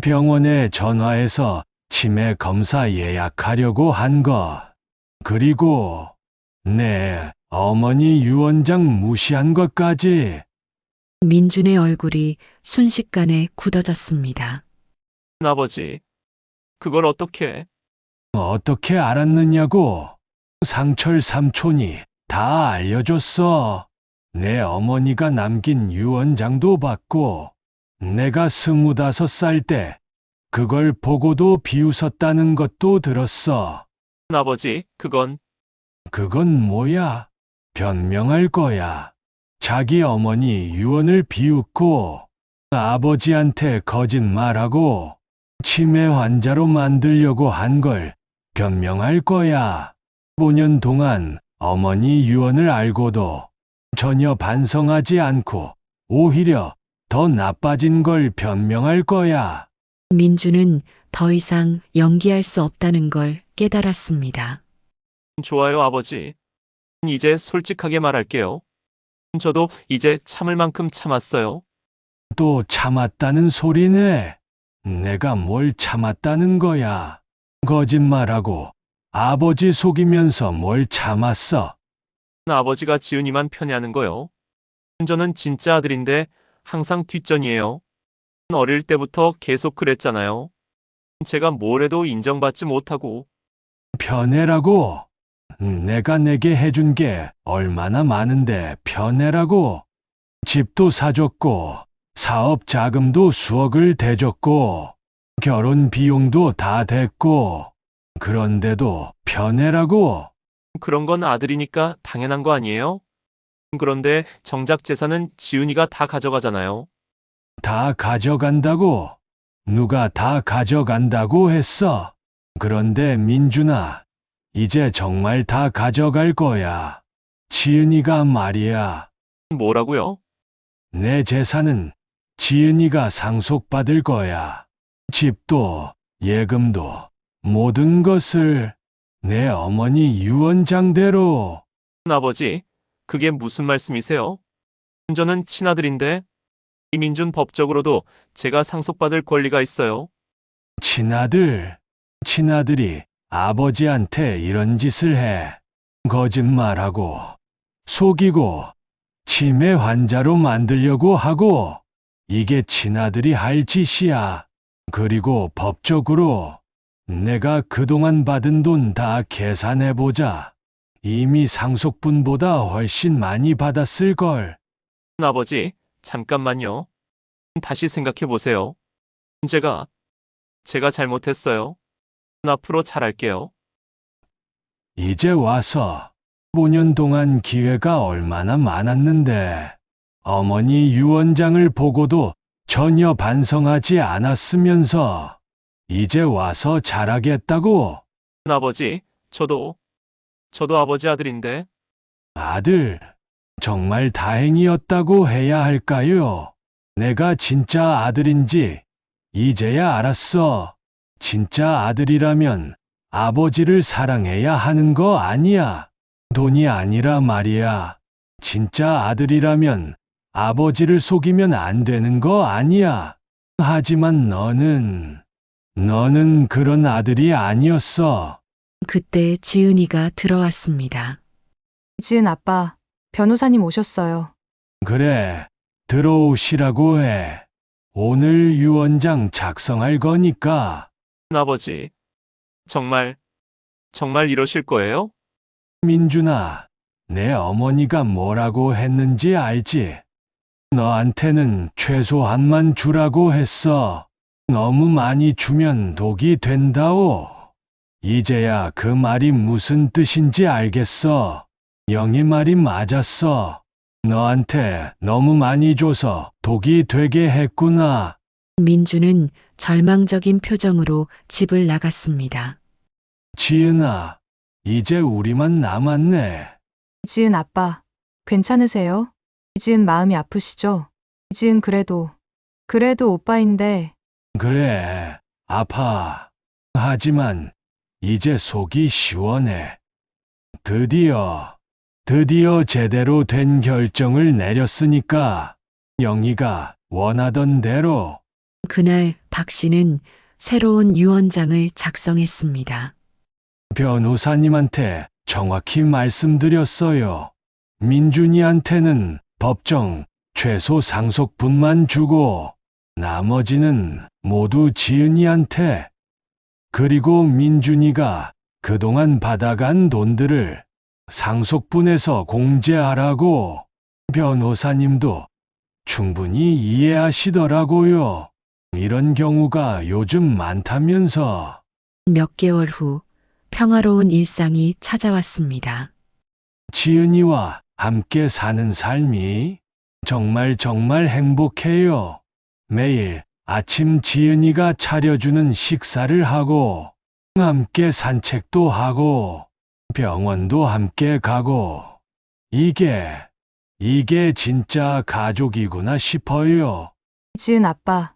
병원에 전화해서 치매 검사 예약하려고 한 것. 그리고 내 어머니 유언장 무시한 것까지. 민준의 얼굴이 순식간에 굳어졌습니다. 아버지, 그걸 어떻게? 어떻게 알았느냐고. 상철 삼촌이 다 알려줬어. 내 어머니가 남긴 유언장도 받고 내가 25살 때 그걸 보고도 비웃었다는 것도 들었어. 아버지, 그건 그건 뭐야? 변명할 거야. 자기 어머니 유언을 비웃고 아버지한테 거짓말하고 치매 환자로 만들려고 한 걸 변명할 거야. 5년 동안 어머니 유언을 알고도 전혀 반성하지 않고 오히려 더 나빠진 걸 변명할 거야. 민주는 더 이상 연기할 수 없다는 걸 깨달았습니다. 좋아요, 아버지. 이제 솔직하게 말할게요. 저도 이제 참을 만큼 참았어요. 또 참았다는 소리네. 내가 뭘 참았다는 거야. 거짓말하고 아버지 속이면서 뭘 참았어. 아버지가 지은이만 편애하는 거요. 저는 진짜 아들인데 항상 뒷전이에요. 어릴 때부터 계속 그랬잖아요. 제가 뭘 해도 인정받지 못하고. 편애라고? 내가 내게 해준 게 얼마나 많은데 편애라고? 집도 사줬고 사업 자금도 수억을 대줬고 결혼 비용도 다 됐고 그런데도 편애라고? 그런 건 아들이니까 당연한 거 아니에요? 그런데 정작 재산은 지은이가 다 가져가잖아요. 다 가져간다고? 누가 다 가져간다고 했어? 그런데 민준아, 이제 정말 다 가져갈 거야. 지은이가 말이야. 뭐라고요? 내 재산은 지은이가 상속받을 거야. 집도, 예금도, 모든 것을 내 어머니 유언장대로. 아버지, 그게 무슨 말씀이세요? 저는 친아들인데 이민준 법적으로도 제가 상속받을 권리가 있어요. 친아들이 아버지한테 이런 짓을 해. 거짓말하고, 속이고, 치매 환자로 만들려고 하고, 이게 친아들이 할 짓이야. 그리고 법적으로 내가 그동안 받은 돈 다 계산해보자. 이미 상속분보다 훨씬 많이 받았을걸. 아버지, 잠깐만요. 다시 생각해 보세요. 제가 잘못했어요. 앞으로 잘할게요. 이제 와서 5년 동안 기회가 얼마나 많았는데 어머니 유언장을 보고도 전혀 반성하지 않았으면서 이제 와서 잘하겠다고? 아버지, 저도 아버지 아들인데. 아들, 정말 다행이었다고 해야 할까요? 내가 진짜 아들인지 이제야 알았어. 진짜 아들이라면 아버지를 사랑해야 하는 거 아니야. 돈이 아니라 말이야. 진짜 아들이라면 아버지를 속이면 안 되는 거 아니야. 하지만 너는 그런 아들이 아니었어. 그때 지은이가 들어왔습니다. 이지은 아빠, 변호사님 오셨어요. 그래, 들어오시라고 해. 오늘 유언장 작성할 거니까. 아버지, 정말 이러실 거예요? 민준아, 내 어머니가 뭐라고 했는지 알지? 너한테는 최소한만 주라고 했어. 너무 많이 주면 독이 된다오. 이제야 그 말이 무슨 뜻인지 알겠어. 영희 말이 맞았어. 너한테 너무 많이 줘서 독이 되게 했구나. 민주는 절망적인 표정으로 집을 나갔습니다. 지은아, 이제 우리만 남았네. 이지은 아빠, 괜찮으세요? 이지은 마음이 아프시죠? 이지은 그래도 오빠인데. 그래, 아파. 하지만 이제 속이 시원해. 드디어 제대로 된 결정을 내렸으니까 영희가 원하던 대로. 그날 박 씨는 새로운 유언장을 작성했습니다. 변호사님한테 정확히 말씀드렸어요. 민준이한테는 법정 최소 상속분만 주고 나머지는 모두 지은이한테. 그리고 민준이가 그동안 받아간 돈들을 상속분에서 공제하라고. 변호사님도 충분히 이해하시더라고요. 이런 경우가 요즘 많다면서. 몇 개월 후 평화로운 일상이 찾아왔습니다. 지은이와 함께 사는 삶이 정말 행복해요. 매일 아침 지은이가 차려주는 식사를 하고, 함께 산책도 하고, 병원도 함께 가고, 이게 진짜 가족이구나 싶어요. 이지은 아빠,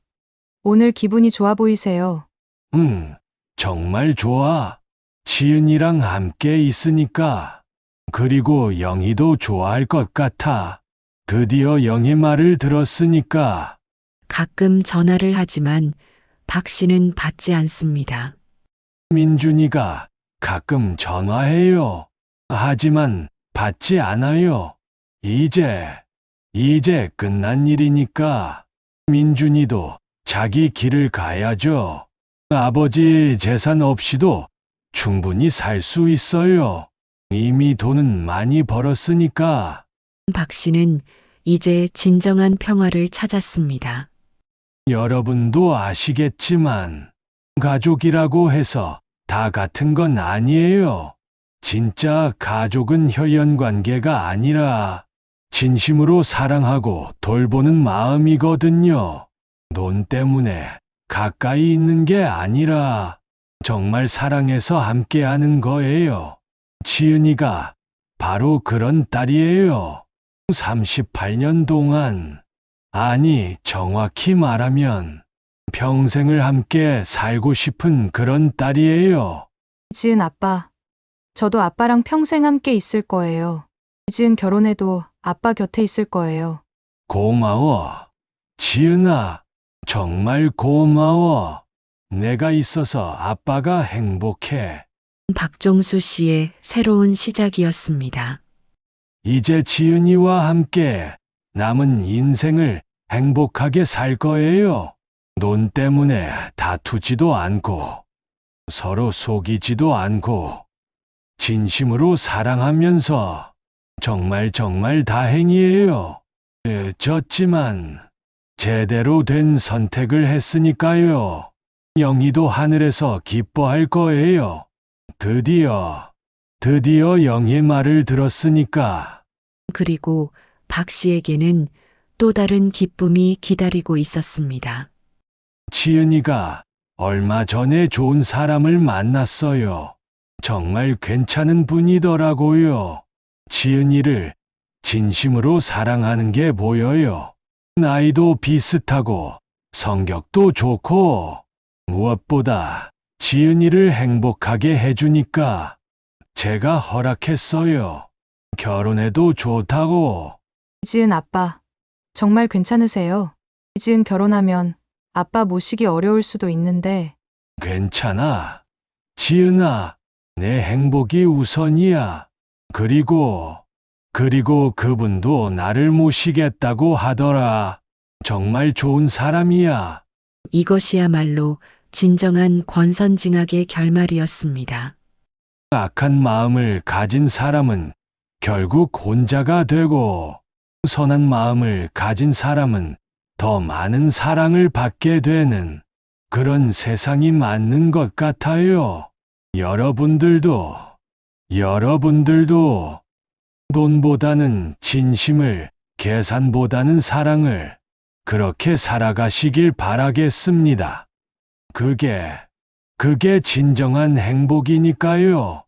오늘 기분이 좋아 보이세요. 응, 정말 좋아. 지은이랑 함께 있으니까. 그리고 영희도 좋아할 것 같아. 드디어 영희 말을 들었으니까. 가끔 전화를 하지만 박 씨는 받지 않습니다. 민준이가 가끔 전화해요. 하지만 받지 않아요. 이제 끝난 일이니까. 민준이도 자기 길을 가야죠. 아버지 재산 없이도 충분히 살 수 있어요. 이미 돈은 많이 벌었으니까. 박 씨는 이제 진정한 평화를 찾았습니다. 여러분도 아시겠지만 가족이라고 해서 다 같은 건 아니에요. 진짜 가족은 혈연 관계가 아니라 진심으로 사랑하고 돌보는 마음이거든요. 돈 때문에 가까이 있는 게 아니라 정말 사랑해서 함께하는 거예요. 지은이가 바로 그런 딸이에요. 38년 동안, 아니 정확히 말하면 평생을 함께 살고 싶은 그런 딸이에요. 이지은 아빠, 저도 아빠랑 평생 함께 있을 거예요. 이지은 결혼해도 아빠 곁에 있을 거예요. 고마워. 지은아, 정말 고마워. 내가 있어서 아빠가 행복해. 박종수 씨의 새로운 시작이었습니다. 이제 지은이와 함께 남은 인생을 행복하게 살 거예요. 돈 때문에 다투지도 않고, 서로 속이지도 않고, 진심으로 사랑하면서 정말 다행이에요. 늦었지만 제대로 된 선택을 했으니까요. 영희도 하늘에서 기뻐할 거예요. 드디어 영희의 말을 들었으니까. 그리고 박 씨에게는 또 다른 기쁨이 기다리고 있었습니다. 지은이가 얼마 전에 좋은 사람을 만났어요. 정말 괜찮은 분이더라고요. 지은이를 진심으로 사랑하는 게 보여요. 나이도 비슷하고 성격도 좋고 무엇보다 지은이를 행복하게 해주니까 제가 허락했어요. 결혼해도 좋다고. 이지은 아빠, 정말 괜찮으세요? 이지은 결혼하면 아빠 모시기 어려울 수도 있는데 괜찮아. 지은아, 내 행복이 우선이야. 그리고 그분도 나를 모시겠다고 하더라. 정말 좋은 사람이야. 이것이야말로 진정한 권선징악의 결말이었습니다. 악한 마음을 가진 사람은 결국 혼자가 되고, 선한 마음을 가진 사람은 더 많은 사랑을 받게 되는 그런 세상이 맞는 것 같아요. 여러분들도 돈보다는 진심을, 계산보다는 사랑을 그렇게 살아가시길 바라겠습니다. 그게 진정한 행복이니까요.